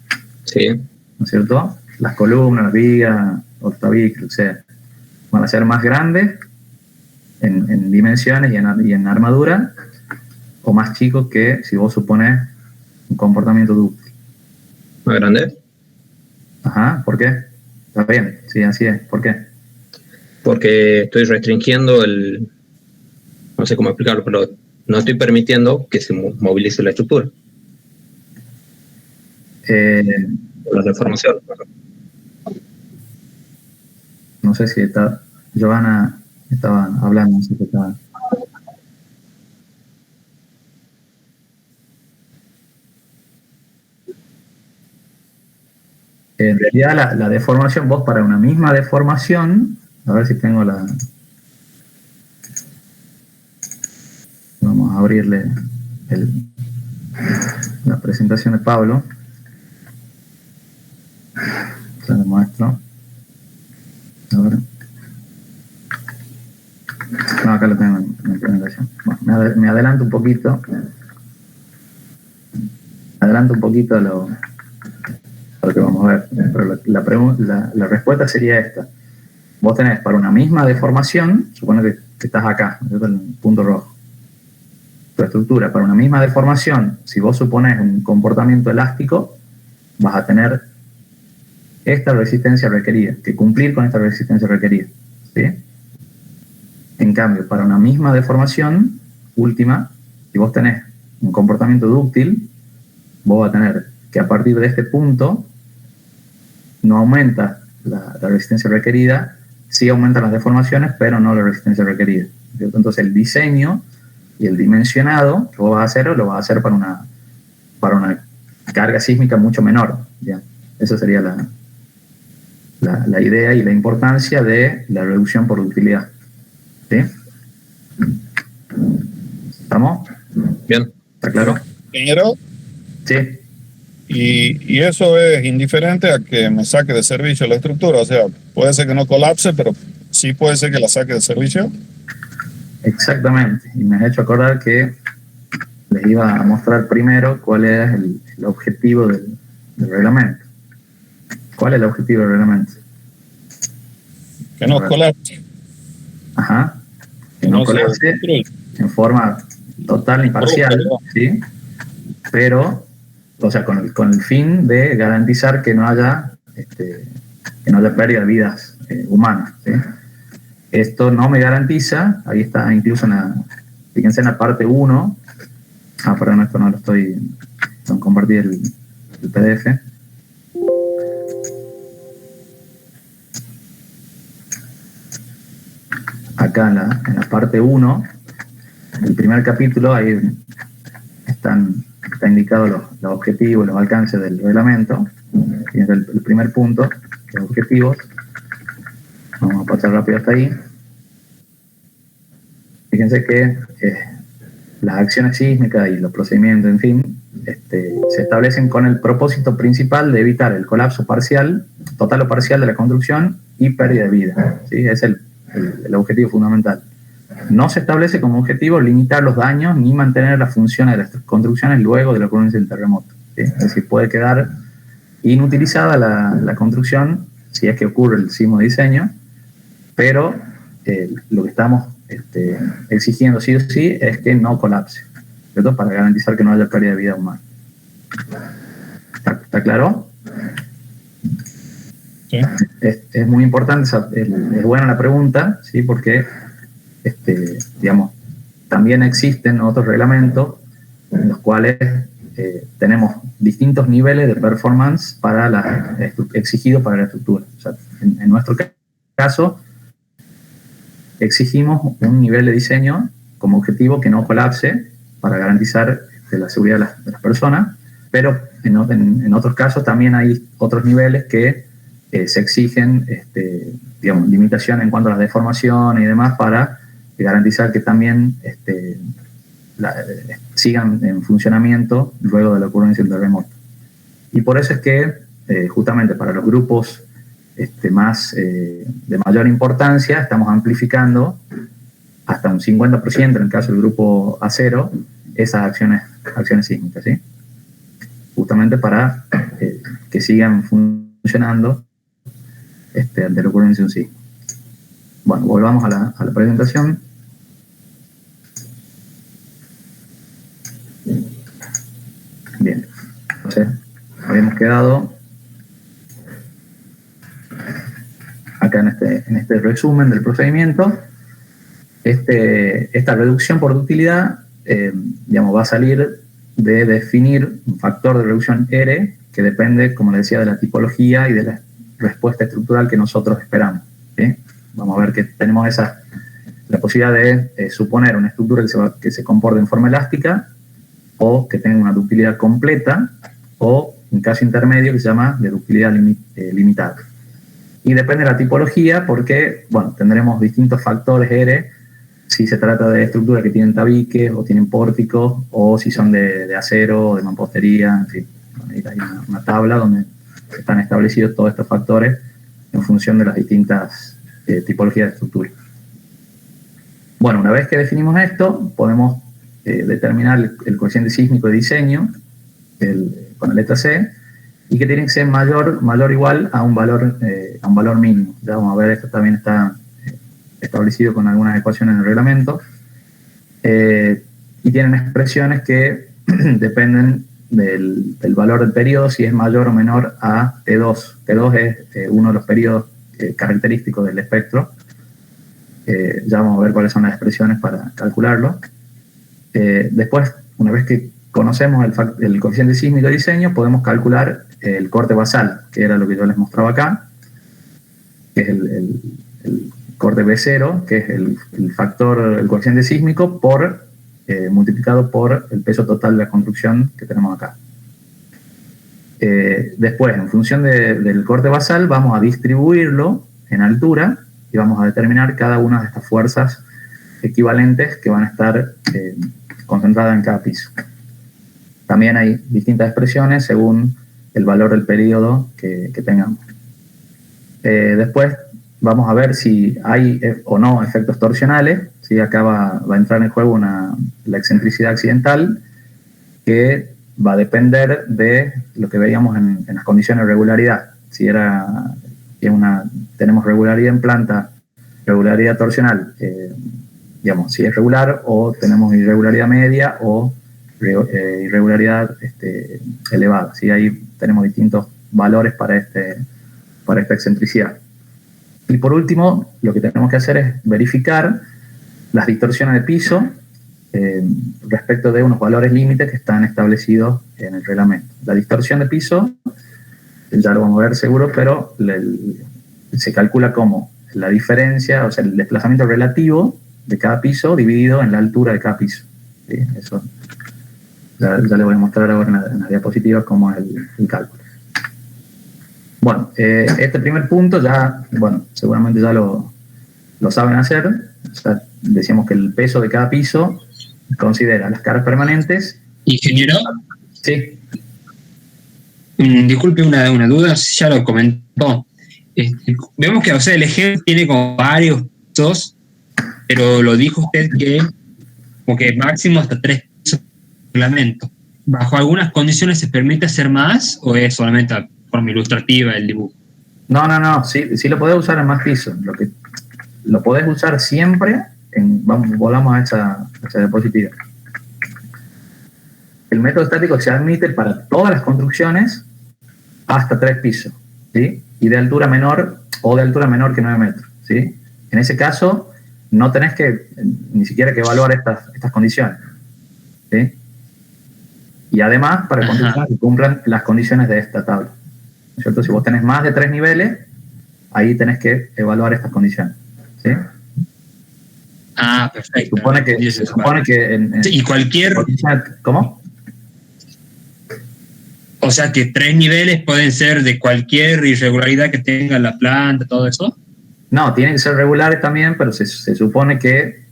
[SPEAKER 9] Sí.
[SPEAKER 1] ¿no es cierto? Las columnas, las vigas, octavículos, o sea, van a ser más grandes en dimensiones y en armadura, o más chicos que si vos supones un comportamiento dúctil.
[SPEAKER 9] ¿Más grande?
[SPEAKER 1] Ajá, ¿por qué? Está bien, sí, así es. ¿Por qué?
[SPEAKER 9] Porque estoy restringiendo no sé cómo explicarlo, pero no estoy permitiendo que se movilice la estructura. La deformación.
[SPEAKER 1] No sé si Giovanna estaba hablando, no sé qué estaba. En realidad la deformación, vos para una misma deformación, a ver si tengo vamos a abrirle la presentación de Pablo. Se lo muestro. A ver. No, acá lo tengo en la presentación. Bueno, me adelanto un poquito. Lo que vamos a ver. Pero la respuesta sería esta. Vos tenés para una misma deformación, supone que estás acá, en el punto rojo. Tu estructura, para una misma deformación, si vos supones un comportamiento elástico, vas a tener esta resistencia requerida, que cumplir con esta resistencia requerida, ¿sí? En cambio, para una misma deformación última, si vos tenés un comportamiento dúctil, vos vas a tener que a partir de este punto no aumenta la resistencia requerida, sí aumentan las deformaciones, pero no la resistencia requerida, ¿cierto? Entonces el diseño y el dimensionado que vos vas a hacer, lo vas a hacer para una carga sísmica mucho menor, ¿ya? Esa sería la idea y la importancia de la reducción por ductilidad, ¿sí? ¿Estamos?
[SPEAKER 9] Bien.
[SPEAKER 1] ¿Está claro?
[SPEAKER 7] Ingeniero,
[SPEAKER 1] Sí.
[SPEAKER 7] y eso es indiferente a que me saque de servicio la estructura. O sea, puede ser que no colapse, pero sí puede ser que la saque de servicio.
[SPEAKER 1] Exactamente. Y me has hecho acordar que les iba a mostrar primero cuál es el objetivo del reglamento. ¿Cuál es el objetivo del reglamento?
[SPEAKER 7] Que no colapse.
[SPEAKER 1] Ajá. Que no colapse en forma total ni parcial, ¿sí? Pero, o sea, con el fin de garantizar que no haya pérdida de vidas humanas, ¿sí? Esto no me garantiza, ahí está incluso fíjense en la parte 1, perdón, esto no lo estoy, no compartí el PDF. Acá en la parte 1, el primer capítulo, ahí está indicado los objetivos, los alcances del reglamento. Fíjense el primer punto, los objetivos. Vamos a pasar rápido hasta ahí. Fíjense que las acciones sísmicas y los procedimientos, en fin, se establecen con el propósito principal de evitar el colapso parcial, total o parcial de la construcción y pérdida de vida, ¿sí? Es el objetivo fundamental. No se establece como objetivo limitar los daños ni mantener las funciones de las construcciones luego de la ocurrencia del terremoto, ¿sí? Es decir, puede quedar inutilizada la construcción si es que ocurre el sismo de diseño, pero lo que estamos exigiendo sí o sí es que no colapse, ¿cierto? Para garantizar que no haya pérdida de vida humana. ¿Está claro?
[SPEAKER 7] Sí.
[SPEAKER 1] Es muy importante, es buena la pregunta, ¿sí? Porque digamos, también existen otros reglamentos en los cuales tenemos distintos niveles de performance exigidos para la estructura. O sea, en nuestro caso, exigimos un nivel de diseño como objetivo que no colapse para garantizar la seguridad de las personas, pero en otros casos también hay otros niveles que se exigen digamos, limitaciones en cuanto a las deformaciones y demás para garantizar que también sigan en funcionamiento luego de la ocurrencia del terremoto. Y por eso es que justamente para los grupos de mayor importancia estamos amplificando hasta un 50% en el caso del grupo A0 esas acciones sísmicas, ¿sí? Justamente para que sigan funcionando ante la ocurrencia de un sismo. Bueno, volvamos a la presentación. Bien, entonces habíamos quedado acá en este resumen del procedimiento. Esta reducción por ductilidad, digamos, va a salir de definir un factor de reducción R que depende, como les decía, de la tipología y de la respuesta estructural que nosotros esperamos, ¿sí? Vamos a ver que tenemos la posibilidad de suponer una estructura que se comporte en forma elástica, o que tenga una ductilidad completa, o un caso intermedio que se llama de ductilidad limitada. Y depende de la tipología porque, bueno, tendremos distintos factores R, si se trata de estructuras que tienen tabiques o tienen pórticos, o si son de acero o de mampostería, en fin. Hay una tabla donde están establecidos todos estos factores en función de las distintas tipologías de estructura. Bueno, una vez que definimos esto, podemos determinar el coeficiente sísmico de diseño con la letra C, y que tiene que ser mayor o igual a un valor mínimo. Ya vamos a ver, esto también está establecido con algunas ecuaciones en el reglamento, y tienen expresiones que dependen del valor del periodo, si es mayor o menor a T2. T2 es uno de los periodos característicos del espectro. Ya vamos a ver cuáles son las expresiones para calcularlo. Después, una vez que conocemos el coeficiente sísmico de diseño, podemos calcular el corte basal, que era lo que yo les mostraba acá, que es el corte B0, que es el coeficiente sísmico multiplicado por el peso total de la construcción que tenemos acá. Después, en función del corte basal, vamos a distribuirlo en altura y vamos a determinar cada una de estas fuerzas equivalentes que van a estar concentradas en cada piso. También hay distintas expresiones según el valor del periodo que tengamos. Después vamos a ver si hay o no efectos torsionales. ¿Sí? Acá va a entrar en juego la excentricidad accidental, que va a depender de lo que veíamos en las condiciones de regularidad. Si tenemos regularidad en planta, regularidad torsional, digamos, si es regular, o tenemos irregularidad media o irregularidad elevada. ¿Sí? Ahí tenemos distintos valores para esta excentricidad. Y por último, lo que tenemos que hacer es verificar las distorsiones de piso respecto de unos valores límites que están establecidos en el reglamento. La distorsión de piso, ya lo vamos a ver seguro, pero se calcula como la diferencia, o sea, el desplazamiento relativo de cada piso dividido en la altura de cada piso. ¿Sí? Eso ya les voy a mostrar ahora en las diapositivas cómo es el cálculo. Bueno, este primer punto ya, bueno, seguramente ya lo saben hacer. O sea, decíamos que el peso de cada piso considera las caras permanentes.
[SPEAKER 10] Ingeniero.
[SPEAKER 1] Sí.
[SPEAKER 10] Disculpe una duda, ya lo comentó. Vemos que, o sea, el ejemplo tiene como varios pisos, pero lo dijo usted que como que máximo hasta 3 pisos de reglamento. ¿Bajo algunas condiciones se permite hacer más o es solamente a forma ilustrativa el dibujo?
[SPEAKER 1] No, sí lo podés usar en más pisos. Lo podés usar siempre volvamos a esa diapositiva. El método estático se admite para todas las construcciones hasta 3 pisos, ¿sí? Y de altura menor o de altura menor que 9 metros, ¿sí? En ese caso, no tenés ni siquiera que evaluar estas condiciones, ¿sí? Y además, para construcciones que cumplan las condiciones de esta tabla, ¿no es cierto? Si vos tenés más de 3 niveles, ahí tenés que evaluar estas condiciones, ¿sí?
[SPEAKER 10] Ah, perfecto.
[SPEAKER 1] Se supone que
[SPEAKER 10] ¿y cualquier?
[SPEAKER 1] ¿Cómo?
[SPEAKER 10] O sea, que 3 niveles pueden ser de cualquier irregularidad que tenga la planta, todo eso.
[SPEAKER 1] No, tienen que ser regulares también, pero se supone que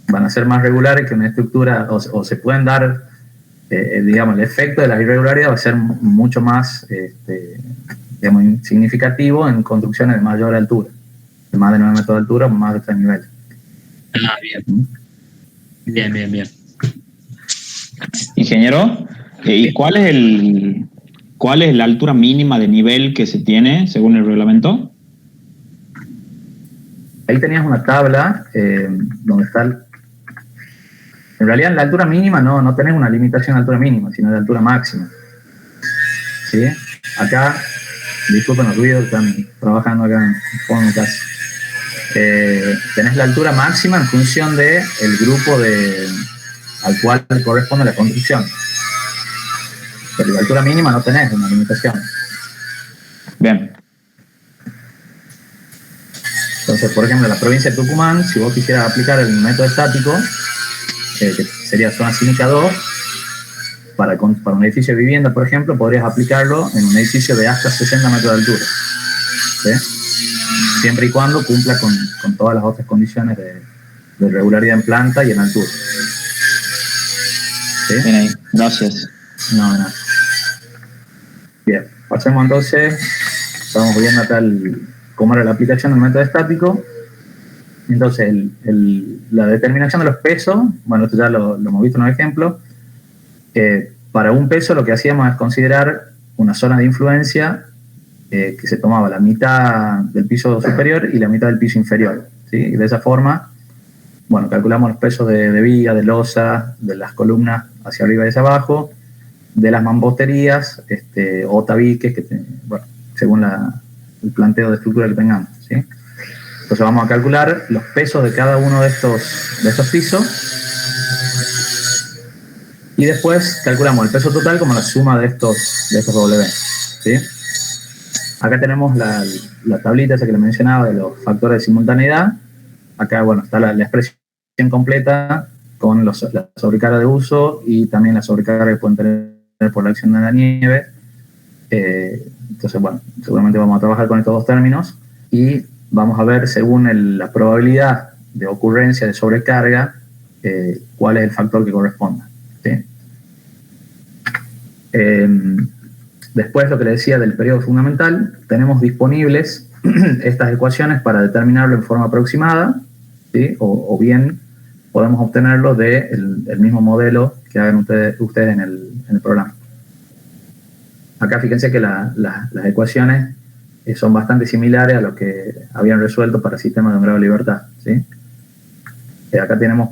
[SPEAKER 1] van a ser más regulares que una estructura, o se pueden dar, digamos, el efecto de la irregularidad va a ser mucho más, digamos, significativo en construcciones de mayor altura, de más de 9 metros de altura o más de 3 niveles.
[SPEAKER 10] Ah, bien. Bien.
[SPEAKER 4] Ingeniero, ¿y cuál es la altura mínima de nivel que se tiene según el reglamento?
[SPEAKER 1] Ahí tenías una tabla donde está en realidad en la altura mínima no tenés una limitación de altura mínima, sino de altura máxima. ¿Sí? Acá, disculpen los ruidos, están trabajando acá en fondo casi. Tenés la altura máxima en función del grupo al cual corresponde la construcción. Pero la altura mínima no tenés una limitación.
[SPEAKER 4] Bien.
[SPEAKER 1] Entonces, por ejemplo, en la provincia de Tucumán, si vos quisieras aplicar el método estático, que sería zona sísmica 2, para un edificio de vivienda, por ejemplo, podrías aplicarlo en un edificio de hasta 60 metros de altura. ¿Sí? Siempre y cuando cumpla con todas las otras condiciones de regularidad en planta y en altura. ¿Sí?
[SPEAKER 4] Bien ahí, gracias.
[SPEAKER 1] No, nada. Bien, pasemos entonces, estamos viendo acá cómo era la aplicación del método estático. Entonces, la determinación de los pesos, bueno, esto ya lo hemos visto en un ejemplo. Para un peso lo que hacíamos es considerar una zona de influencia que se tomaba la mitad del piso superior y la mitad del piso inferior, ¿sí? Y de esa forma, bueno, calculamos los pesos de viga, de losa, de las columnas hacia arriba y hacia abajo, de las mamposterías o tabiques, bueno, según el planteo de estructura que tengamos, ¿sí? Entonces vamos a calcular los pesos de cada uno de estos pisos y después calculamos el peso total como la suma de estos W, ¿sí? Acá tenemos la tablita esa que les mencionaba de los factores de simultaneidad. Acá, bueno, está la expresión completa con la sobrecarga de uso y también la sobrecarga que pueden tener por la acción de la nieve. Entonces, bueno, seguramente vamos a trabajar con estos dos términos y vamos a ver según la probabilidad de ocurrencia de sobrecarga cuál es el factor que corresponda, ¿sí? Después, lo que le decía del periodo fundamental, tenemos disponibles estas ecuaciones para determinarlo en forma aproximada, ¿sí? O bien podemos obtenerlo del mismo modelo que hagan ustedes en el programa. Acá fíjense que las ecuaciones son bastante similares a lo que habían resuelto para sistemas de un grado de libertad, ¿sí? Acá tenemos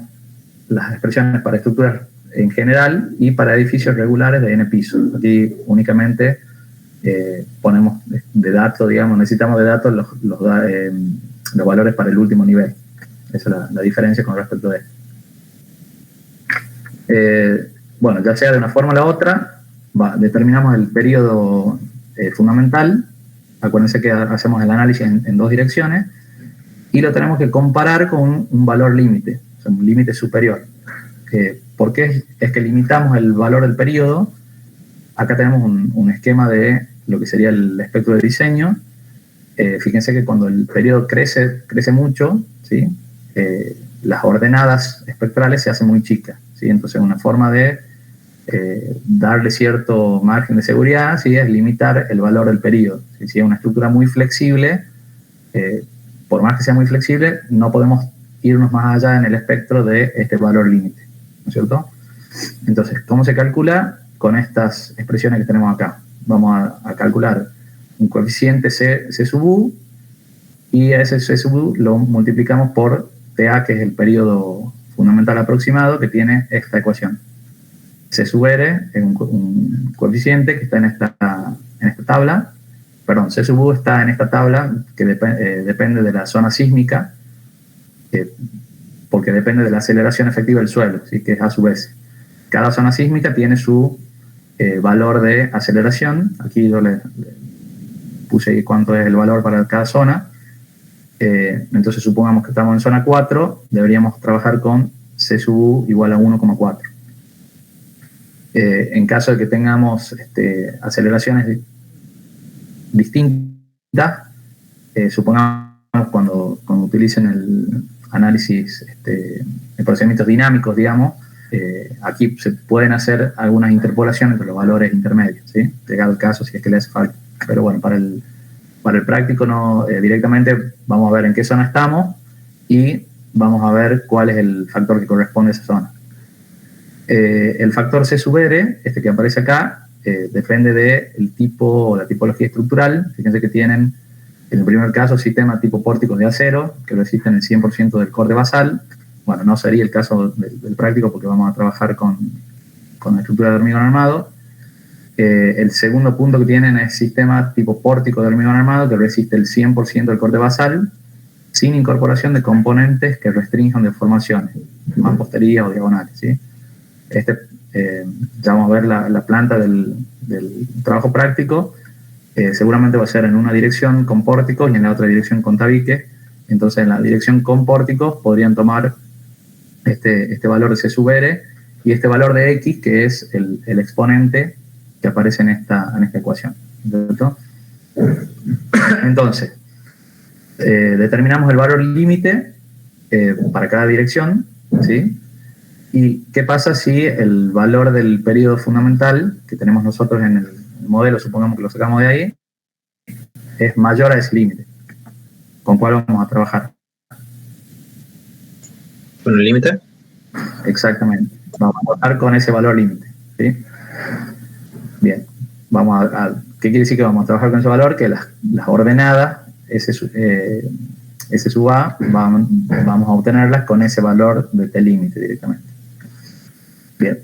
[SPEAKER 1] las expresiones para estructuras en general y para edificios regulares de n pisos. Aquí únicamente ponemos de datos, digamos, necesitamos de datos los valores para el último nivel. Esa es la diferencia con respecto a esto. Bueno, ya sea de una forma o la otra, determinamos el periodo fundamental. Acuérdense que hacemos el análisis en dos direcciones y lo tenemos que comparar con un valor límite, o sea, un límite superior. ¿Por qué es que limitamos el valor del periodo? Acá tenemos un esquema de lo que sería el espectro de diseño. Fíjense que cuando el periodo crece mucho, ¿sí? Las ordenadas espectrales se hacen muy chicas, ¿sí? Entonces una forma de darle cierto margen de seguridad, ¿sí? Es limitar el valor del periodo. Si es una estructura muy flexible, por más que sea muy flexible, no podemos irnos más allá en el espectro de este valor límite, ¿no es cierto? Entonces, ¿cómo se calcula? Con estas expresiones que tenemos acá. Vamos a calcular un coeficiente C sub U y a ese C sub U lo multiplicamos por TA, que es el periodo fundamental aproximado que tiene esta ecuación. C sub R es un coeficiente que está en esta tabla. Perdón, C sub U está en esta tabla que depende de la zona sísmica, porque depende de la aceleración efectiva del suelo, ¿sí? Que es A sub S. Cada zona sísmica tiene su valor de aceleración. Aquí yo le puse ahí cuánto es el valor para cada zona. Entonces supongamos que estamos en zona 4, deberíamos trabajar con C sub U igual a 1,4. En caso de que tengamos aceleraciones distintas, supongamos cuando utilicen el análisis de procedimientos dinámicos, digamos, aquí se pueden hacer algunas interpolaciones entre los valores intermedios, ¿sí? Llegado el caso, si es que le hace falta. Pero bueno, para el práctico no, directamente vamos a ver en qué zona estamos y vamos a ver cuál es el factor que corresponde a esa zona. El factor C sub R, este que aparece acá, depende del tipo o la tipología estructural. Fíjense que tienen, en el primer caso, sistema tipo pórticos de acero, que resisten el 100% del corte basal. Bueno, no sería el caso del práctico porque vamos a trabajar con la estructura de hormigón armado. El segundo punto que tienen es sistema tipo pórtico de hormigón armado, que resiste el 100% del corte basal, sin incorporación de componentes que restrinjan deformaciones, mamposterías o diagonales, ¿sí? Ya vamos a ver la planta del trabajo práctico. Seguramente va a ser en una dirección con pórticos y en la otra dirección con tabique. Entonces, en la dirección con pórticos podrían tomar este valor de C sub R y este valor de X, que es el exponente que aparece en esta ecuación, ¿cierto? Entonces, determinamos el valor límite para cada dirección, ¿sí? ¿Y qué pasa si el valor del periodo fundamental que tenemos nosotros en el modelo, supongamos que lo sacamos de ahí, es mayor a ese límite? ¿Con cuál vamos a trabajar?
[SPEAKER 9] ¿Con el límite?
[SPEAKER 1] Exactamente. Vamos a trabajar con ese valor límite, ¿sí? Bien. ¿Qué quiere decir que vamos a trabajar con ese valor? Que las ordenadas, S sub A, vamos a obtenerlas con ese valor de T límite directamente. Bien.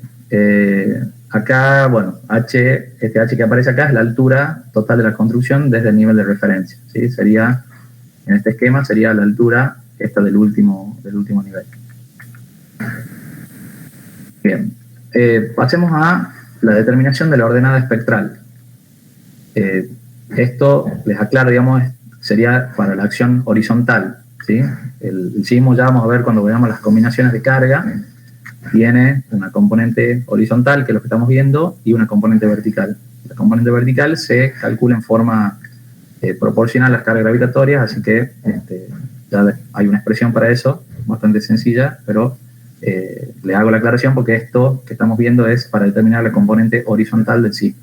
[SPEAKER 1] Acá, bueno, este H que aparece acá es la altura total de la construcción desde el nivel de referencia, ¿sí? Sería, en este esquema, sería la altura esta del último nivel. Bien. Pasemos a la determinación de la ordenada espectral. Esto, les aclaro, digamos, sería para la acción horizontal, ¿sí? El sismo, ya vamos a ver cuando veamos las combinaciones de carga, tiene una componente horizontal, que es lo que estamos viendo, y una componente vertical. La componente vertical se calcula en forma proporcional a las cargas gravitatorias, así que ya hay una expresión para eso, bastante sencilla, pero le hago la aclaración porque esto que estamos viendo es para determinar la componente horizontal del sismo.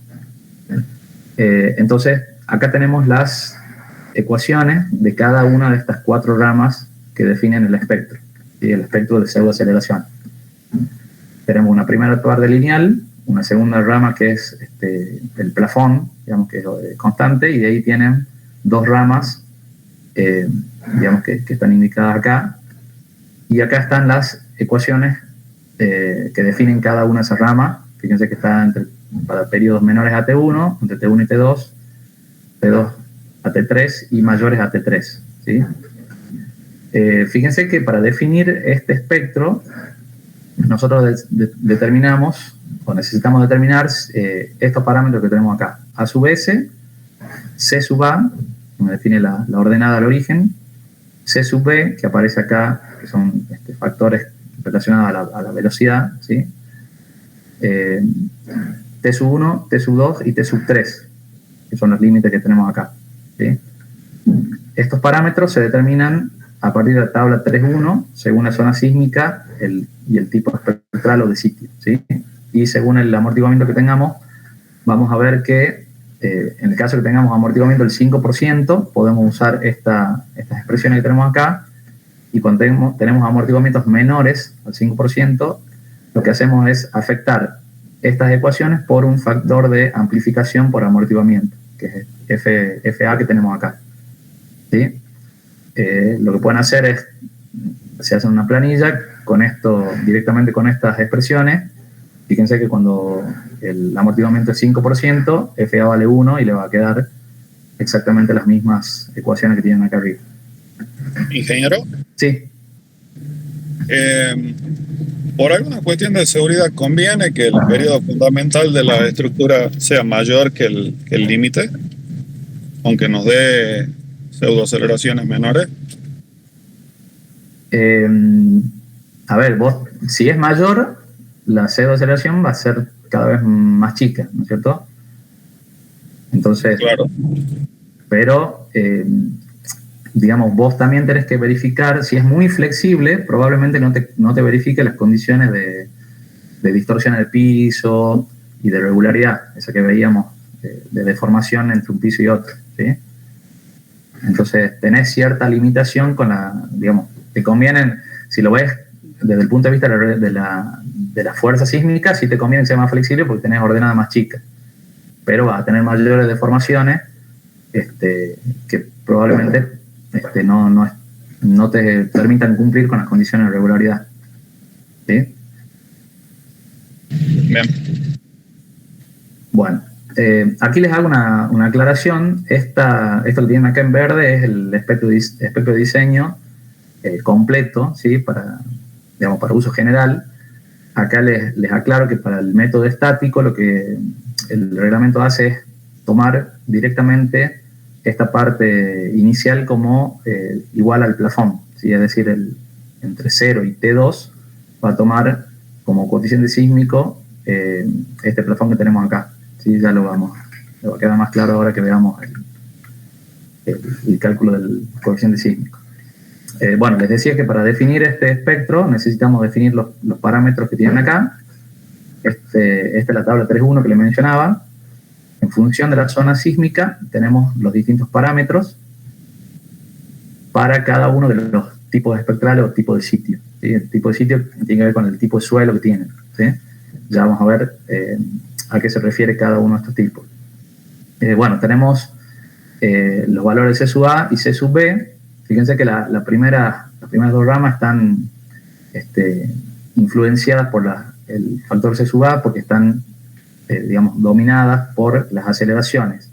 [SPEAKER 1] Entonces, acá tenemos las ecuaciones de cada una de estas 4 ramas que definen el espectro, ¿sí? El espectro de pseudoaceleración. Tenemos una primera parte lineal, una segunda rama que es el plafón, digamos que es constante, y de ahí tienen 2 ramas, digamos que están indicadas acá, y acá están las ecuaciones que definen cada una de esas ramas. Fíjense que está para periodos menores a T1, entre T1 y T2, T2 a T3 y mayores a T3, ¿sí? Fíjense que para definir este espectro, nosotros determinamos, o necesitamos determinar estos parámetros que tenemos acá. A sub S, C sub A, que me define la ordenada al origen, C sub B, que aparece acá, que son factores relacionados a la velocidad, ¿sí? T sub 1, T sub 2 y T sub 3, que son los límites que tenemos acá, ¿sí? Estos parámetros se determinan a partir de la tabla 3.1, según la zona sísmica y el tipo espectral o de sitio, ¿sí? Y según el amortiguamiento que tengamos, vamos a ver que en el caso que tengamos amortiguamiento del 5%, podemos usar estas expresiones que tenemos acá, y cuando tenemos amortiguamientos menores al 5%, lo que hacemos es afectar estas ecuaciones por un factor de amplificación por amortiguamiento, que es FA que tenemos acá, ¿sí? Lo que pueden hacer es, se hace una planilla con esto, directamente con estas expresiones. Fíjense que cuando el amortiguamiento es 5%, FA vale 1 y le va a quedar exactamente las mismas ecuaciones que tienen acá arriba.
[SPEAKER 7] ¿Ingeniero?
[SPEAKER 1] Sí.
[SPEAKER 7] Por alguna cuestión de seguridad, ¿conviene que el periodo fundamental de la estructura sea mayor que el límite? Aunque nos dé pseudoaceleraciones menores.
[SPEAKER 1] A ver, si es mayor, la pseudoaceleración va a ser cada vez más chica, ¿no es cierto? Entonces, claro. Pero, digamos, vos también tenés que verificar, si es muy flexible, probablemente no te verifique las condiciones de distorsión del piso y de regularidad, esa que veíamos, de deformación entre un piso y otro, ¿sí? Entonces, tenés cierta limitación con digamos, te convienen, si lo ves desde el punto de vista de la fuerza sísmica, sí te conviene que sea más flexible porque tenés ordenada más chica. Pero vas a tener mayores deformaciones que probablemente no te permitan cumplir con las condiciones de regularidad. ¿Sí?
[SPEAKER 7] Bien.
[SPEAKER 1] Bueno, aquí les hago una aclaración. Esto que tienen acá en verde es el espectro de diseño completo, ¿sí? Para uso general. Acá les aclaro que para el método estático lo que el reglamento hace es tomar directamente esta parte inicial como igual al plafón, ¿sí? Es decir, entre 0 y T2 va a tomar como coeficiente sísmico este plafón que tenemos acá. ¿Sí? Ya le va a quedar más claro ahora que veamos el cálculo del coeficiente sísmico. Bueno, les decía que para definir este espectro necesitamos definir los parámetros que tienen acá. Esta es la tabla 3.1 que les mencionaba. En función de la zona sísmica tenemos los distintos parámetros para cada uno de los tipos espectrales o tipos de sitio. ¿Sí? El tipo de sitio tiene que ver con el tipo de suelo que tienen. ¿Sí? Ya vamos a ver a qué se refiere cada uno de estos tipos. Bueno, tenemos los valores C sub A y C sub B. Fíjense que las primeras dos ramas están influenciadas por el factor C sub A porque están, dominadas por las aceleraciones.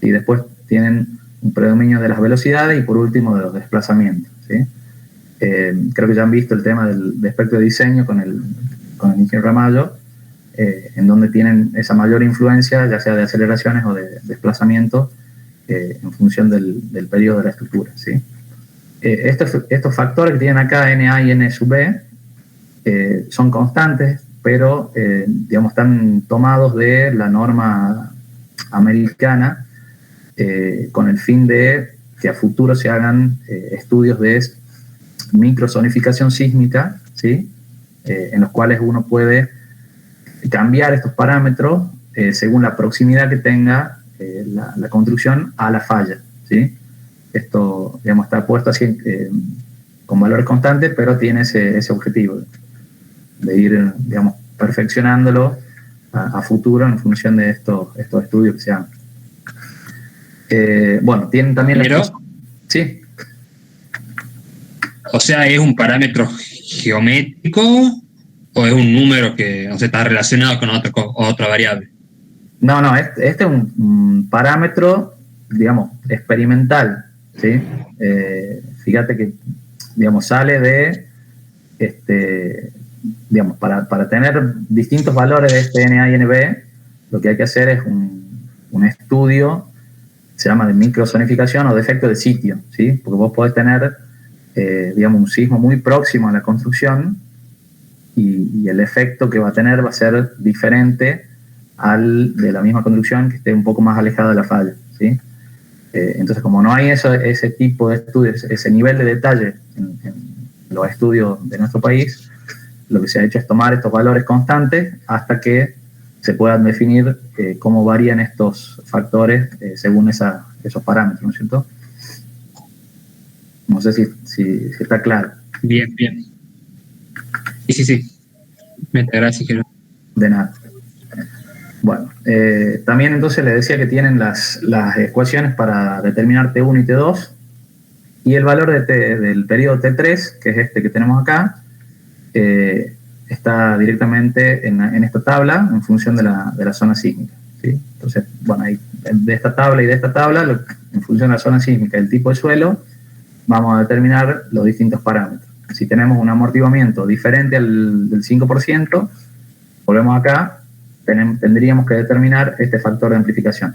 [SPEAKER 1] Y después tienen un predominio de las velocidades y por último de los desplazamientos. ¿Sí? Creo que ya han visto el tema del espectro de diseño con el ingeniero Ramallo, en donde tienen esa mayor influencia, ya sea de aceleraciones o de desplazamiento, en función del periodo de la estructura. ¿Sí? Estos factores que tienen acá, NA y N sub B, son constantes, pero están tomados de la norma americana con el fin de que a futuro se hagan estudios de microzonificación sísmica, ¿sí? En los cuales uno puede cambiar estos parámetros según la proximidad que tenga la construcción a la falla. ¿Sí? Esto está puesto así con valores constantes, pero tiene ese objetivo de ir perfeccionándolo a futuro en función de estos estudios que se hagan. Bueno, tienen también... Sí.
[SPEAKER 10] O sea, ¿es un parámetro geométrico o es un número que está relacionado con otra variable?
[SPEAKER 1] No, este es un parámetro, experimental, ¿sí? Fíjate que, sale de, para tener distintos valores de este NA y NB, lo que hay que hacer es un estudio, se llama de microzonificación o de efecto de sitio, ¿sí? Porque vos podés tener, un sismo muy próximo a la construcción y el efecto que va a tener va a ser diferente al de la misma construcción que esté un poco más alejada de la falla, ¿sí? Entonces, como no hay ese tipo de estudios, ese nivel de detalle en los estudios de nuestro país, lo que se ha hecho es tomar estos valores constantes hasta que se puedan definir cómo varían estos factores según esos parámetros, ¿no es cierto? No sé si está claro.
[SPEAKER 10] Bien. Sí. Muchas gracias, Gerardo.
[SPEAKER 1] De nada. Bueno, también entonces les decía que tienen las ecuaciones para determinar T1 y T2 y el valor del periodo T3, que es este que tenemos acá, está directamente en esta tabla en función de la zona sísmica. ¿Sí? Entonces, bueno, ahí, de esta tabla y de esta tabla, en función de la zona sísmica y el tipo de suelo, vamos a determinar los distintos parámetros. Si tenemos un amortiguamiento diferente del 5%, volvemos acá, tendríamos que determinar este factor de amplificación.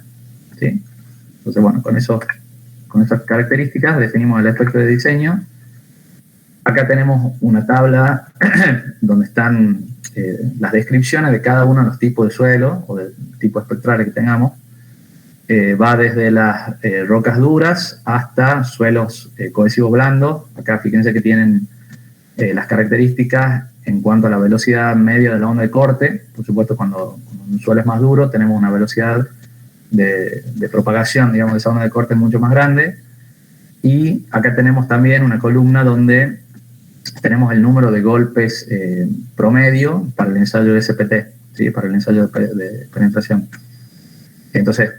[SPEAKER 1] ¿Sí? Entonces, bueno, con estas características definimos el espectro de diseño. Acá tenemos una tabla donde están las descripciones de cada uno de los tipos de suelo o de tipos espectrales que tengamos. Va desde las rocas duras hasta suelos cohesivos blandos. Acá fíjense que tienen las características en cuanto a la velocidad media de la onda de corte. Por supuesto, cuando un suelo es más duro, tenemos una velocidad de propagación, de esa onda de corte mucho más grande. Y acá tenemos también una columna donde tenemos el número de golpes promedio para el ensayo de SPT, ¿sí? Para el ensayo de penetración. Entonces,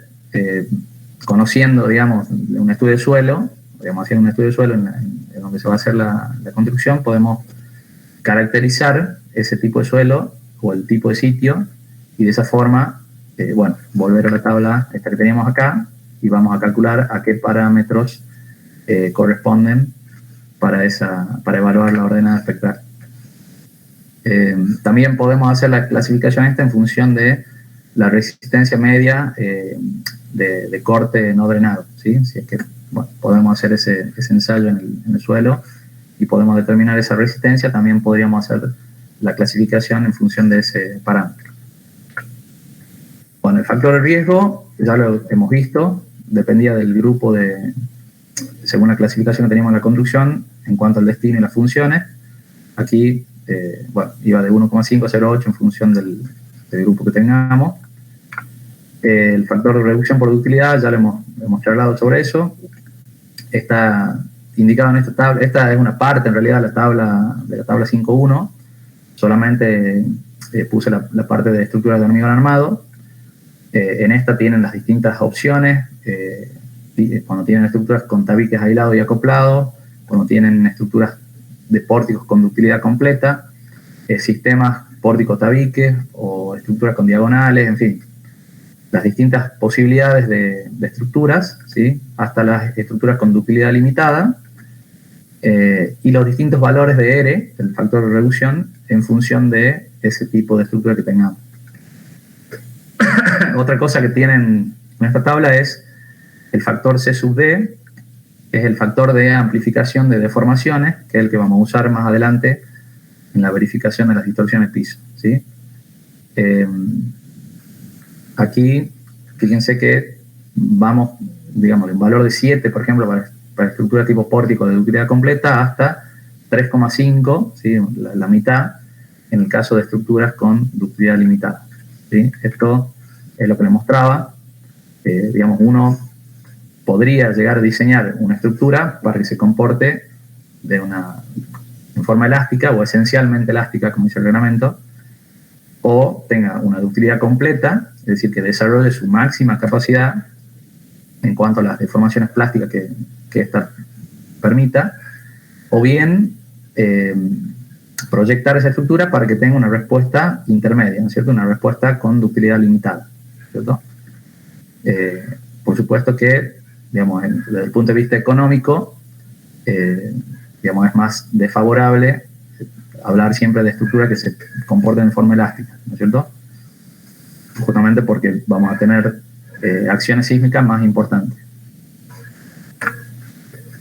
[SPEAKER 1] conociendo, digamos, un estudio de suelo, digamos, haciendo un estudio de suelo en donde se va a hacer la construcción, podemos caracterizar ese tipo de suelo o el tipo de sitio y de esa forma, bueno, volver a la tabla esta que teníamos acá y vamos a calcular a qué parámetros corresponden para evaluar la ordenada espectral. También podemos hacer la clasificación esta en función de la resistencia media de corte no drenado, ¿sí? Si es que bueno, podemos hacer ese ensayo en el suelo y podemos determinar esa resistencia, también podríamos hacer la clasificación en función de ese parámetro. Bueno, el factor de riesgo, ya lo hemos visto, dependía del grupo según la clasificación que teníamos en la construcción, en cuanto al destino y las funciones. Aquí, bueno, iba de 1,5 a 0,8 en función del grupo que tengamos. El factor de reducción por ductilidad, ya lo hemos charlado sobre eso. Está indicado en esta tabla, esta es una parte en realidad de la tabla 5.1, solamente puse la parte de estructuras de hormigón armado. En esta tienen las distintas opciones, cuando tienen estructuras con tabiques aislados y acoplados, cuando tienen estructuras de pórticos con ductilidad completa, sistemas pórtico-tabiques o estructuras con diagonales, en fin, las distintas posibilidades de estructuras, ¿sí? Hasta las estructuras con ductilidad limitada, y los distintos valores de R, el factor de reducción, en función de ese tipo de estructura que tengamos. Otra cosa que tienen en esta tabla es el factor C sub D, que es el factor de amplificación de deformaciones, que es el que vamos a usar más adelante en la verificación de las distorsiones piso, ¿sí? Aquí, fíjense que vamos, digamos, en valor de 7, por ejemplo, para estructura tipo pórtico de ductilidad completa, hasta 3,5, ¿sí? La mitad, en el caso de estructuras con ductilidad limitada, ¿sí? Esto es lo que les mostraba. Digamos, uno podría llegar a diseñar una estructura para que se comporte en forma elástica o esencialmente elástica, como dice el reglamento, o tenga una ductilidad completa, es decir, que desarrolle su máxima capacidad en cuanto a las deformaciones plásticas que ésta permita, o bien proyectar esa estructura para que tenga una respuesta intermedia, ¿no es cierto? Una respuesta con ductilidad limitada, ¿cierto? Por supuesto que, digamos, desde el punto de vista económico, digamos, es más desfavorable hablar siempre de estructuras que se comporten de forma elástica, ¿no es cierto? Justamente porque vamos a tener acciones sísmicas más importantes.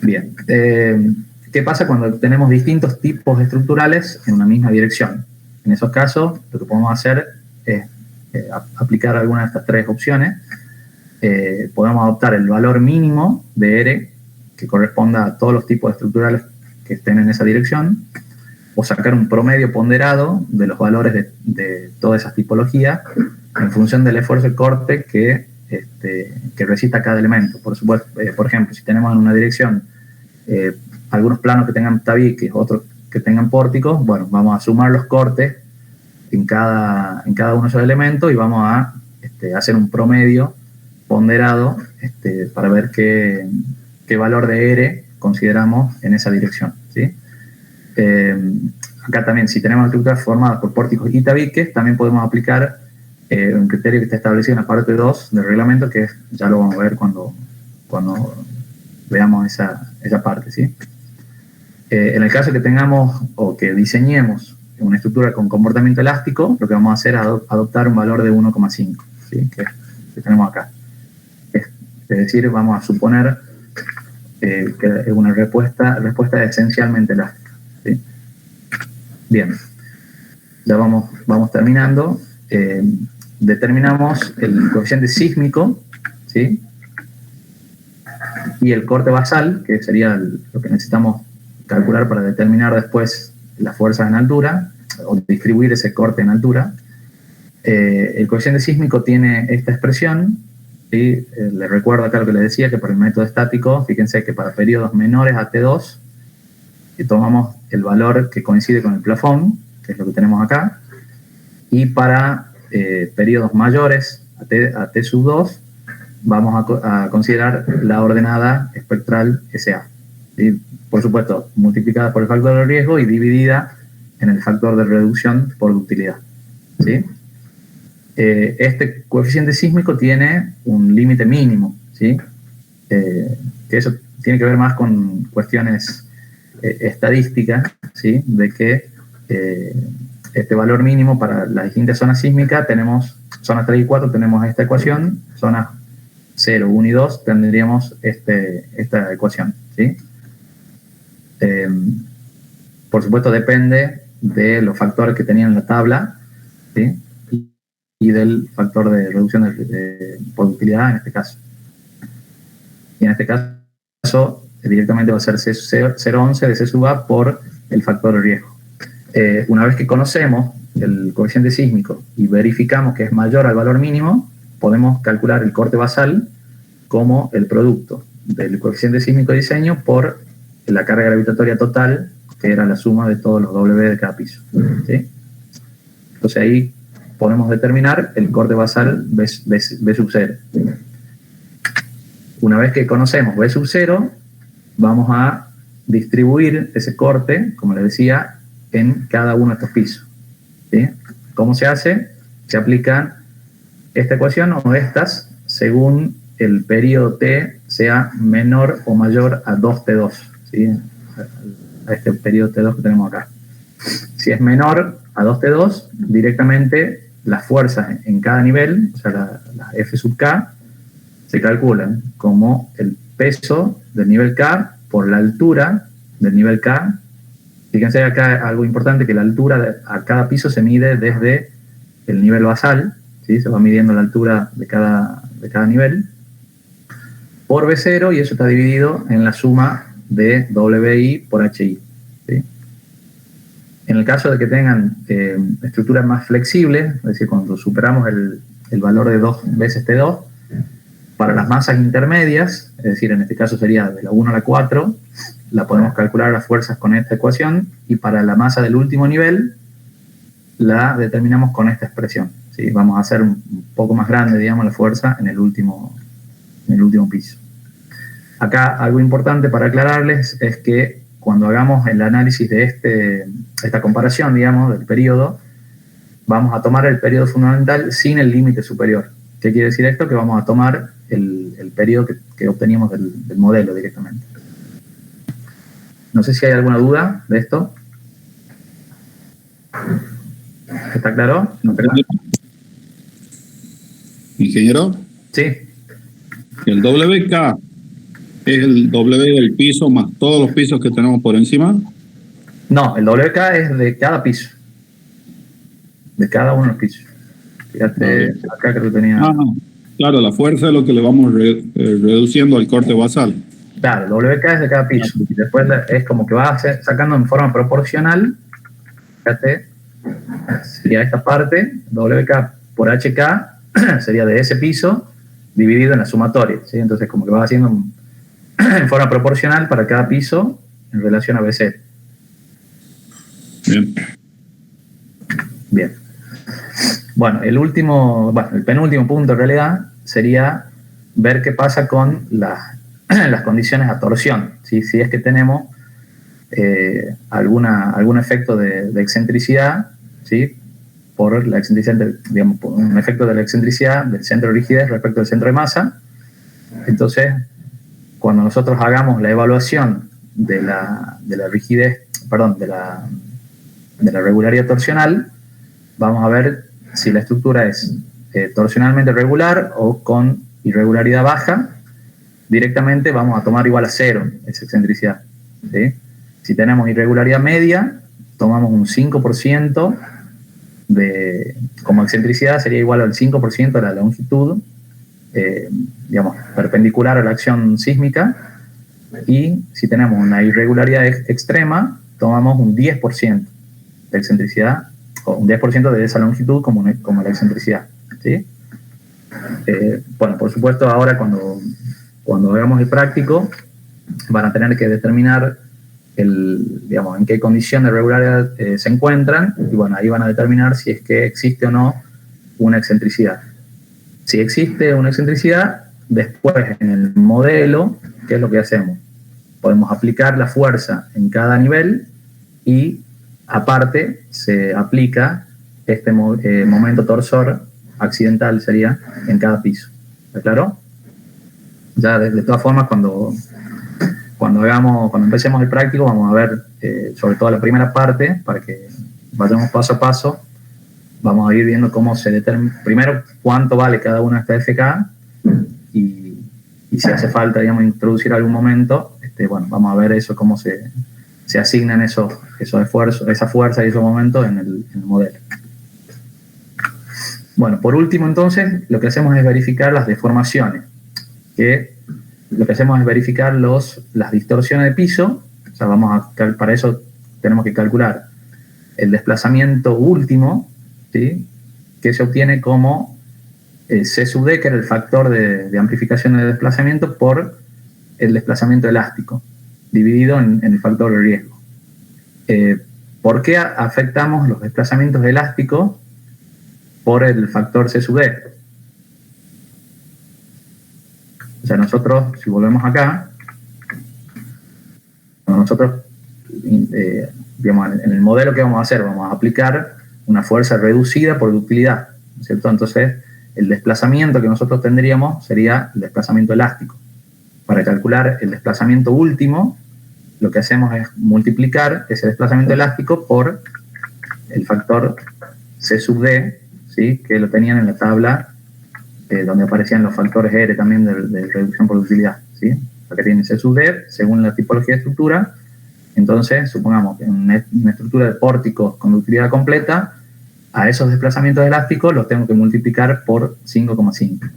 [SPEAKER 1] Bien, ¿qué pasa cuando tenemos distintos tipos estructurales en una misma dirección? En esos casos, lo que podemos hacer es aplicar alguna de estas tres opciones. Podemos adoptar el valor mínimo de R, que corresponda a todos los tipos estructurales que estén en esa dirección, o sacar un promedio ponderado de los valores de todas esas tipologías en función del esfuerzo de corte que resista cada elemento. Por supuesto, por ejemplo, si tenemos en una dirección algunos planos que tengan tabiques, otros que tengan pórticos, bueno, vamos a sumar los cortes en cada uno de esos elementos y vamos a hacer un promedio ponderado para ver qué valor de R consideramos en esa dirección, ¿sí? Acá también, si tenemos estructuras formadas por pórticos y tabiques, también podemos aplicar un criterio que está establecido en la parte 2 del reglamento, que ya lo vamos a ver cuando veamos esa parte, ¿sí? En el caso que tengamos o que diseñemos una estructura con comportamiento elástico, lo que vamos a hacer es adoptar un valor de 1,5, ¿sí? que tenemos acá. Es decir, vamos a suponer que es una respuesta esencialmente elástica, ¿sí? Bien, ya vamos terminando. Determinamos el coeficiente sísmico, ¿sí? Y el corte basal, que sería lo que necesitamos calcular para determinar después las fuerzas en altura, o distribuir ese corte en altura. El coeficiente sísmico tiene esta expresión, ¿sí? Les recuerdo acá lo que les decía, que para el método estático, fíjense que para periodos menores a T2, tomamos el valor que coincide con el plafón, que es lo que tenemos acá, y para periodos mayores a T sub 2, vamos a considerar la ordenada espectral SA. ¿Sí? Por supuesto, multiplicada por el factor de riesgo y dividida en el factor de reducción por ductilidad. ¿Sí? Este coeficiente sísmico tiene un límite mínimo, ¿sí? Que eso tiene que ver más con cuestiones estadísticas, ¿sí? De que este valor mínimo para las distintas zonas sísmicas, tenemos zonas 3 y 4, tenemos esta ecuación, zonas 0, 1 y 2 tendríamos esta ecuación, ¿sí? Por supuesto depende de los factores que tenía en la tabla, ¿sí? Y del factor de reducción de productividad en este caso. Y en este caso directamente va a ser 0,11 de C sub A por el factor de riesgo. Una vez que conocemos el coeficiente sísmico y verificamos que es mayor al valor mínimo, podemos calcular el corte basal como el producto del coeficiente sísmico de diseño por la carga gravitatoria total, que era la suma de todos los W de cada piso, ¿sí? Entonces ahí podemos determinar el corte basal B sub 0. Una vez que conocemos B sub 0, vamos a distribuir ese corte, como les decía, en cada uno de estos pisos, ¿sí? ¿Cómo se hace? Se aplica esta ecuación o estas según el periodo T sea menor o mayor a 2T2, ¿sí? A este periodo T2 que tenemos acá. Si es menor a 2T2, directamente las fuerzas en cada nivel, o sea, la F sub K, se calculan como el peso del nivel K por la altura del nivel K. Fíjense acá algo importante, que la altura a cada piso se mide desde el nivel basal, ¿sí? Se va midiendo la altura de cada nivel, por B0, y eso está dividido en la suma de WI por HI, ¿sí? En el caso de que tengan estructuras más flexibles, es decir, cuando superamos el valor de 2 veces T2, para las masas intermedias, es decir, en este caso sería de la 1 a la 4, la podemos calcular las fuerzas con esta ecuación, y para la masa del último nivel, la determinamos con esta expresión, ¿sí? Vamos a hacer un poco más grande, digamos, la fuerza en el último piso. Acá algo importante para aclararles es que cuando hagamos el análisis de esta comparación, digamos, del periodo, vamos a tomar el periodo fundamental sin el límite superior. ¿Qué quiere decir esto? Que vamos a tomar el periodo que obteníamos del modelo directamente. No sé si hay alguna duda de esto. ¿Está claro? ¿No?
[SPEAKER 7] Ingeniero.
[SPEAKER 1] Sí.
[SPEAKER 7] El WK es el W del piso más todos los pisos que tenemos por encima.
[SPEAKER 1] No, el WK es de cada piso. De cada uno de los pisos. Fíjate, acá creo que tenía...
[SPEAKER 7] Claro, la fuerza es lo que le vamos reduciendo al corte basal.
[SPEAKER 1] Claro, el WK es de cada piso. Y después es como que va sacando en forma proporcional. Fíjate, sería esta parte, WK por HK, sería de ese piso, dividido en la sumatoria, ¿sí? Entonces como que va haciendo en forma proporcional para cada piso en relación a BC. Bien. Bueno, el penúltimo punto en realidad sería ver qué pasa con las condiciones a torsión, ¿sí? Si es que tenemos algún efecto de excentricidad, ¿sí? Por la excentricidad, digamos, por un efecto de la excentricidad del centro de rigidez respecto al centro de masa. Entonces, cuando nosotros hagamos la evaluación de la rigidez, perdón, de la regularidad torsional, vamos a ver si la estructura es torsionalmente regular o con irregularidad baja. Directamente vamos a tomar igual a 0 esa excentricidad, ¿sí? Si tenemos irregularidad media, tomamos un 5% como excentricidad, sería igual al 5% de la longitud, digamos, perpendicular a la acción sísmica. Y si tenemos una irregularidad extrema, tomamos un 10% de excentricidad, o un 10% de esa longitud como la excentricidad, ¿sí? Bueno, por supuesto, ahora cuando hagamos el práctico, van a tener que determinar digamos, en qué condición de regularidad se encuentran, y bueno, ahí van a determinar si es que existe o no una excentricidad. Si existe una excentricidad, después en el modelo, ¿qué es lo que hacemos? Podemos aplicar la fuerza en cada nivel y aparte se aplica este momento torsor accidental, sería, en cada piso. ¿Está claro? Ya de todas formas, cuando empecemos el práctico, vamos a ver sobre todo la primera parte, para que vayamos paso a paso. Vamos a ir viendo cómo se determina, primero, cuánto vale cada una de estas FK, y si hace falta, digamos, introducir algún momento, bueno, vamos a ver eso, cómo se asignan esos esfuerzos, esa fuerza y esos momentos en el modelo. Bueno, por último, entonces, lo que hacemos es verificar las deformaciones, que lo que hacemos es verificar las distorsiones de piso. O sea, para eso tenemos que calcular el desplazamiento último, ¿sí?, que se obtiene como C sub D, que era el factor de amplificación de desplazamiento, por el desplazamiento elástico, dividido en el factor de riesgo. ¿Por qué afectamos los desplazamientos elásticos por el factor C sub D? O sea, nosotros, si volvemos acá, nosotros, digamos, en el modelo que vamos a hacer, vamos a aplicar una fuerza reducida por ductilidad, ¿cierto? Entonces, el desplazamiento que nosotros tendríamos sería el desplazamiento elástico. Para calcular el desplazamiento último, lo que hacemos es multiplicar ese desplazamiento elástico por el factor C sub D, ¿sí?, que lo tenían en la tabla donde aparecían los factores R también de reducción por ductilidad, ¿sí? Acá tiene C sub D, según la tipología de estructura. Entonces, supongamos que en una estructura de pórticos con ductilidad completa, a esos desplazamientos elásticos los tengo que multiplicar por 5,5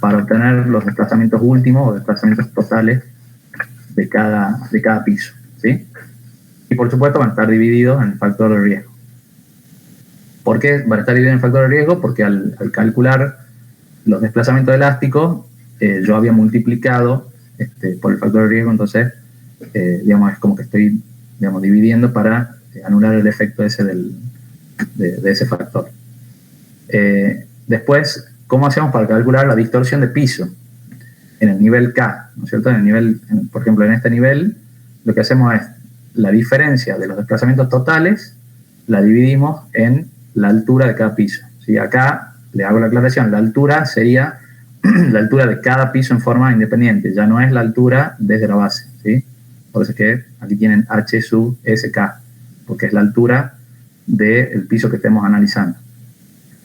[SPEAKER 1] para obtener los desplazamientos últimos o desplazamientos totales de cada piso, ¿sí? Y por supuesto van a estar divididos en el factor de riesgo. ¿Por qué van a estar divididos en el factor de riesgo? Porque al calcular los desplazamientos elásticos, yo había multiplicado por el factor de riesgo, entonces, digamos, es como que estoy, digamos, dividiendo para anular el efecto ese de ese factor. Después, ¿cómo hacemos para calcular la distorsión de piso en el nivel K? ¿No es cierto? Por ejemplo, en este nivel, lo que hacemos es la diferencia de los desplazamientos totales, la dividimos en la altura de cada piso, ¿sí? Acá le hago la aclaración, la altura sería la altura de cada piso en forma independiente, ya no es la altura desde la base, ¿sí? Por eso es que aquí tienen H sub SK, porque es la altura del piso que estemos analizando.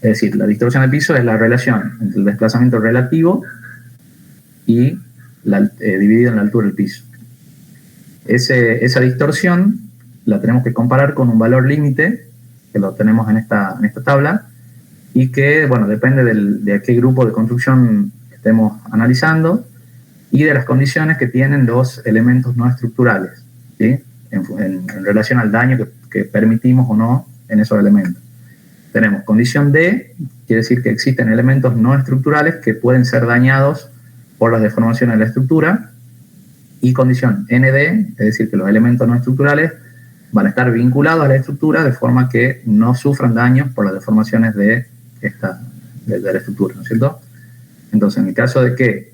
[SPEAKER 1] Es decir, la distorsión del piso es la relación entre el desplazamiento relativo y dividido en la altura del piso. Esa distorsión la tenemos que comparar con un valor límite, que lo tenemos en esta tabla, y que, bueno, depende de a qué grupo de construcción estemos analizando y de las condiciones que tienen los elementos no estructurales, ¿sí?, en relación al daño que permitimos o no en esos elementos. Tenemos condición D, quiere decir que existen elementos no estructurales que pueden ser dañados por las deformaciones de la estructura, y condición ND, es decir, que los elementos no estructurales van a estar vinculados a la estructura de forma que no sufran daños por las deformaciones de la estructura, ¿no es cierto? Entonces, en el caso de que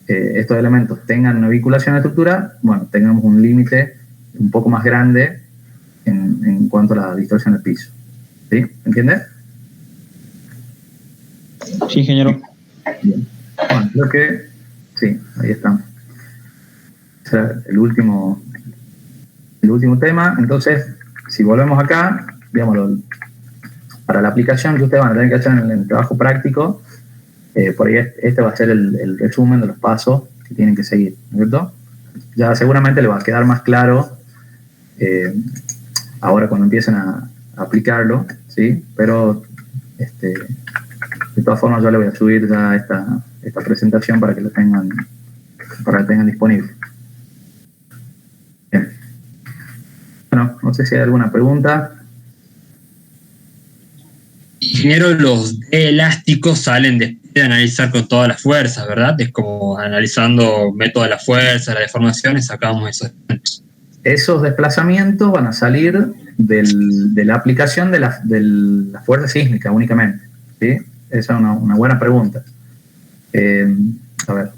[SPEAKER 1] estos elementos tengan una vinculación a la estructura, bueno, tengamos un límite un poco más grande en cuanto a la distorsión del piso. ¿Sí? ¿Entiendes?
[SPEAKER 4] Sí, ingeniero.
[SPEAKER 1] Bien. Bueno, creo que sí, ahí estamos. O sea, el último tema. Entonces, si volvemos acá, digamos, para la aplicación que ustedes van a tener que hacer en el trabajo práctico, por ahí este va a ser el resumen de los pasos que tienen que seguir, ¿no es cierto? Ya seguramente le va a quedar más claro ahora cuando empiecen a aplicarlo, ¿sí? Pero de todas formas yo le voy a subir ya esta presentación para que lo tengan disponible. Bien. Bueno, no sé si hay alguna pregunta.
[SPEAKER 10] Ingeniero, los D elásticos salen después de analizar con todas las fuerzas, ¿verdad? Es como analizando método de la fuerza, las deformaciones, sacamos esos elementos.
[SPEAKER 1] esos desplazamientos van a salir de la aplicación de la fuerza sísmica únicamente, ¿sí? Esa es una buena pregunta. A ver,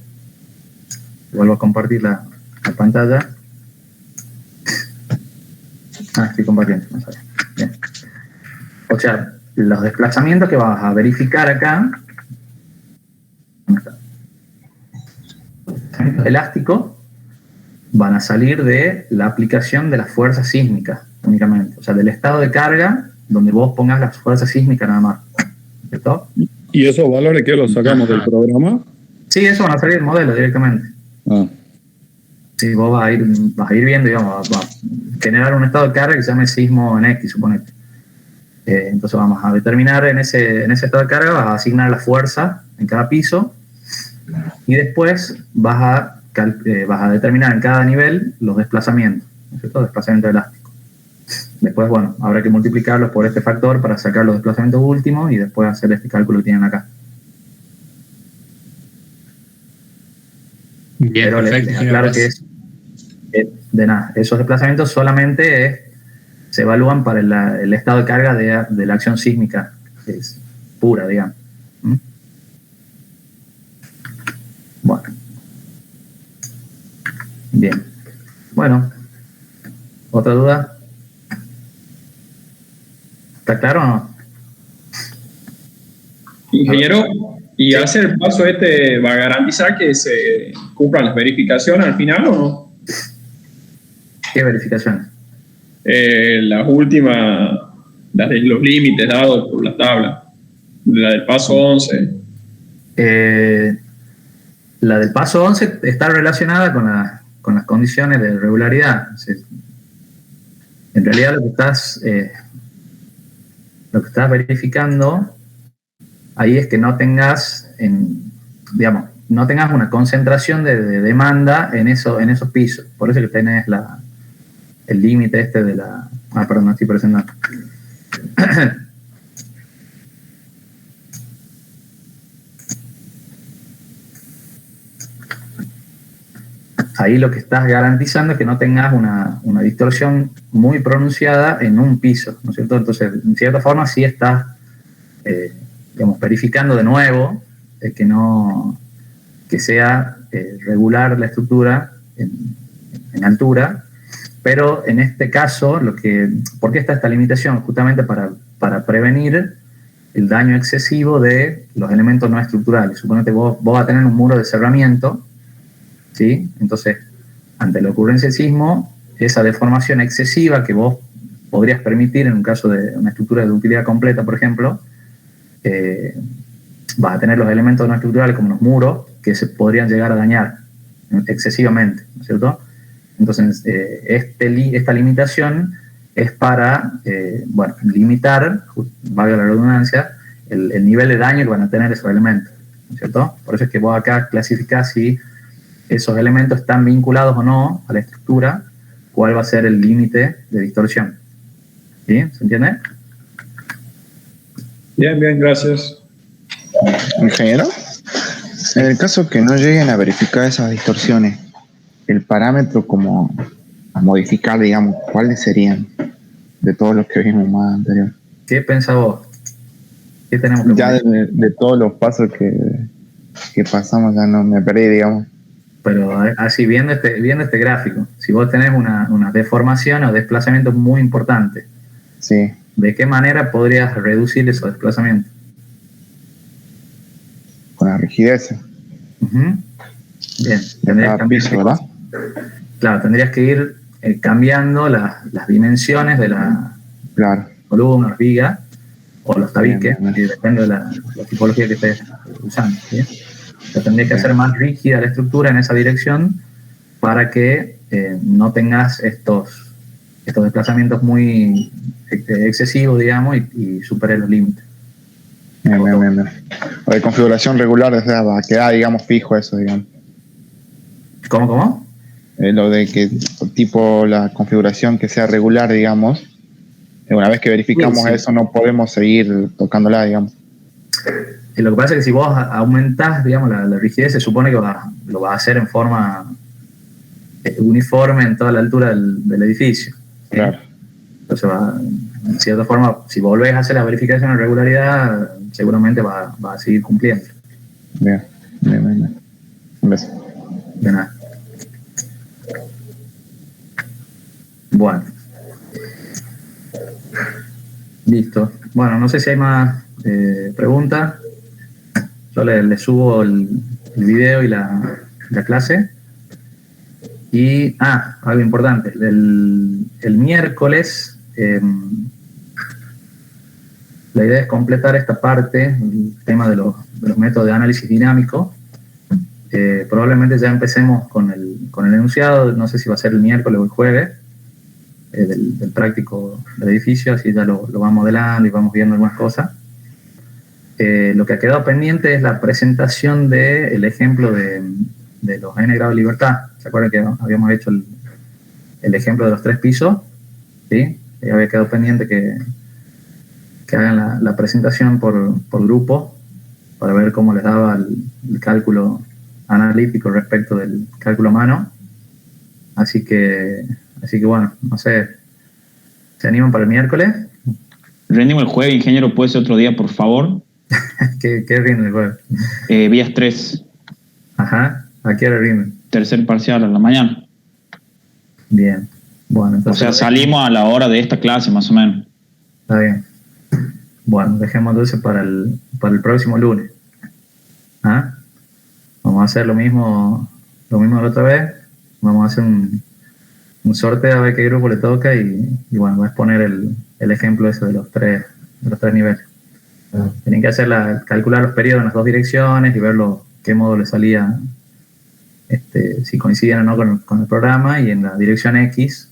[SPEAKER 1] vuelvo a compartir la pantalla. Estoy compartiendo. Bien. O sea, los desplazamientos que vas a verificar acá, elástico, van a salir de la aplicación de las fuerzas sísmicas únicamente, o sea, del estado de carga donde vos pongas las fuerzas sísmicas nada más, ¿cierto?
[SPEAKER 7] ¿Y esos valores que los sacamos del programa?
[SPEAKER 1] Sí, eso van a salir del modelo directamente. Sí, vos vas a ir viendo, digamos, va a generar un estado de carga que se llame sismo en X, suponete. Entonces vamos a determinar en ese estado de carga, vas a asignar la fuerza en cada piso y después vas a determinar en cada nivel los desplazamientos, ¿no es cierto? Desplazamiento elástico. Después, bueno, habrá que multiplicarlos por este factor para sacar los desplazamientos últimos y después hacer este cálculo que tienen acá.
[SPEAKER 10] Bien,
[SPEAKER 1] pero
[SPEAKER 10] perfecto.
[SPEAKER 1] Claro que es de nada. Esos desplazamientos solamente se evalúan para el estado de carga de la acción sísmica, que es pura, digamos. Bueno. Bien. Bueno. ¿Otra duda? ¿Está claro o no?
[SPEAKER 11] Ingeniero, ¿y hacer el paso va a garantizar que se cumplan las verificaciones al final o no?
[SPEAKER 1] ¿Qué verificaciones?
[SPEAKER 11] Las últimas, las de los límites dados por la tabla, la del paso 11.
[SPEAKER 1] La del paso 11 está relacionada con las condiciones de regularidad. En realidad lo que estás verificando ahí es que no tengas una concentración de demanda en esos pisos. Por eso que tenés el límite de la... perdón, no estoy presentando. Ahí lo que estás garantizando es que no tengas una distorsión muy pronunciada en un piso, ¿no es cierto? Entonces, en cierta forma, sí estás, verificando de nuevo que sea regular la estructura en altura, pero en este caso, ¿por qué está esta limitación? Justamente para prevenir el daño excesivo de los elementos no estructurales. Suponete vos vas a tener un muro de cerramiento, ¿sí? Entonces, ante la ocurrencia del sismo, esa deformación excesiva que vos podrías permitir en un caso de una estructura de utilidad completa, por ejemplo, vas a tener los elementos no estructurales como los muros que se podrían llegar a dañar excesivamente, ¿no es cierto? Entonces, esta limitación es para limitar, valga la redundancia, el nivel de daño que van a tener esos elementos, ¿no es cierto? Por eso es que vos acá clasificás si esos elementos están vinculados o no a la estructura, cuál va a ser el límite de distorsión. ¿Sí? ¿Se entiende?
[SPEAKER 11] Bien, gracias.
[SPEAKER 12] Ingeniero, en el caso que no lleguen a verificar esas distorsiones, el parámetro como a modificar, digamos, ¿cuáles serían de todos los que vimos más anterior?
[SPEAKER 1] ¿Qué pensás vos? ¿Qué tenemos que
[SPEAKER 12] ya de todos los pasos que pasamos, ya no me perdí, digamos.
[SPEAKER 1] Pero así, viendo este gráfico, si vos tenés una deformación o desplazamiento muy importante,
[SPEAKER 12] sí,
[SPEAKER 1] ¿de qué manera podrías reducir esos desplazamientos?
[SPEAKER 12] Con la rigidez.
[SPEAKER 1] Bien, tendrías que ir cambiando las dimensiones de la columna, las vigas o los tabiques, y depende de la tipología que estés usando, ¿sí? O sea, tendrías que hacer más rígida la estructura en esa dirección para que no tengas estos desplazamientos muy excesivos, digamos, y superes los límites.
[SPEAKER 12] Bien. O de configuración regular, o sea, va a quedar, digamos, fijo eso, digamos.
[SPEAKER 1] ¿Cómo?
[SPEAKER 12] Lo de que tipo la configuración que sea regular, digamos, una vez que verificamos eso no podemos seguir tocándola, digamos.
[SPEAKER 1] Y lo que pasa es que si vos aumentás, digamos, la rigidez, se supone que lo vas a hacer en forma uniforme en toda la altura del edificio.
[SPEAKER 4] Claro.
[SPEAKER 1] Entonces, en cierta forma, si volvés a hacer la verificación de regularidad, seguramente va a seguir cumpliendo.
[SPEAKER 12] Bien. Un beso.
[SPEAKER 1] De nada. Bueno. Listo. Bueno, no sé si hay más preguntas. Yo le subo el video y la clase. Y, algo importante. El miércoles, la idea es completar esta parte, el tema de los métodos de análisis dinámico. Probablemente ya empecemos con el enunciado, no sé si va a ser el miércoles o el jueves, del práctico del edificio, así ya lo vamos modelando y vamos viendo algunas cosas. Lo que ha quedado pendiente es la presentación del ejemplo de los n grados de libertad. ¿Se acuerdan que habíamos hecho el ejemplo de los 3 pisos? ¿Sí? Y había quedado pendiente que hagan la presentación por grupo para ver cómo les daba el cálculo analítico respecto del cálculo a mano. Así que bueno, no sé, ¿se animan para el miércoles?
[SPEAKER 4] Rendimos el jueves, ingeniero, ¿puede ser otro día, por favor?
[SPEAKER 1] ¿Qué rinde el jueves?
[SPEAKER 4] Vías 3.
[SPEAKER 1] Ajá, ¿a qué hora rinde?
[SPEAKER 4] Tercer parcial a la mañana.
[SPEAKER 1] Bien, bueno, entonces...
[SPEAKER 4] O sea, salimos a la hora de esta clase, más o menos.
[SPEAKER 1] Está bien. Bueno, dejemos entonces para el próximo lunes. Vamos a hacer lo mismo de la otra vez. Vamos a hacer un sorteo a ver qué grupo le toca y bueno, voy a exponer el ejemplo ese de los tres niveles. Tienen que calcular los periodos en las 2 direcciones y ver qué modo le salía, si coincidían o no con el programa, y en la dirección X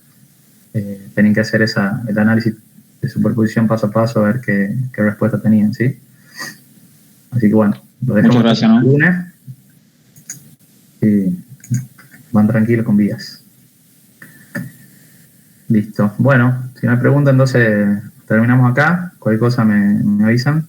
[SPEAKER 1] tienen que hacer el análisis de superposición paso a paso a ver qué respuesta tenían, ¿sí? Así que bueno, lo dejamos.
[SPEAKER 4] Muchas gracias, ¿no?
[SPEAKER 1] El lunes y van tranquilos con vías. Listo. Bueno, si no hay preguntas, entonces terminamos acá. Cualquier cosa me avisan.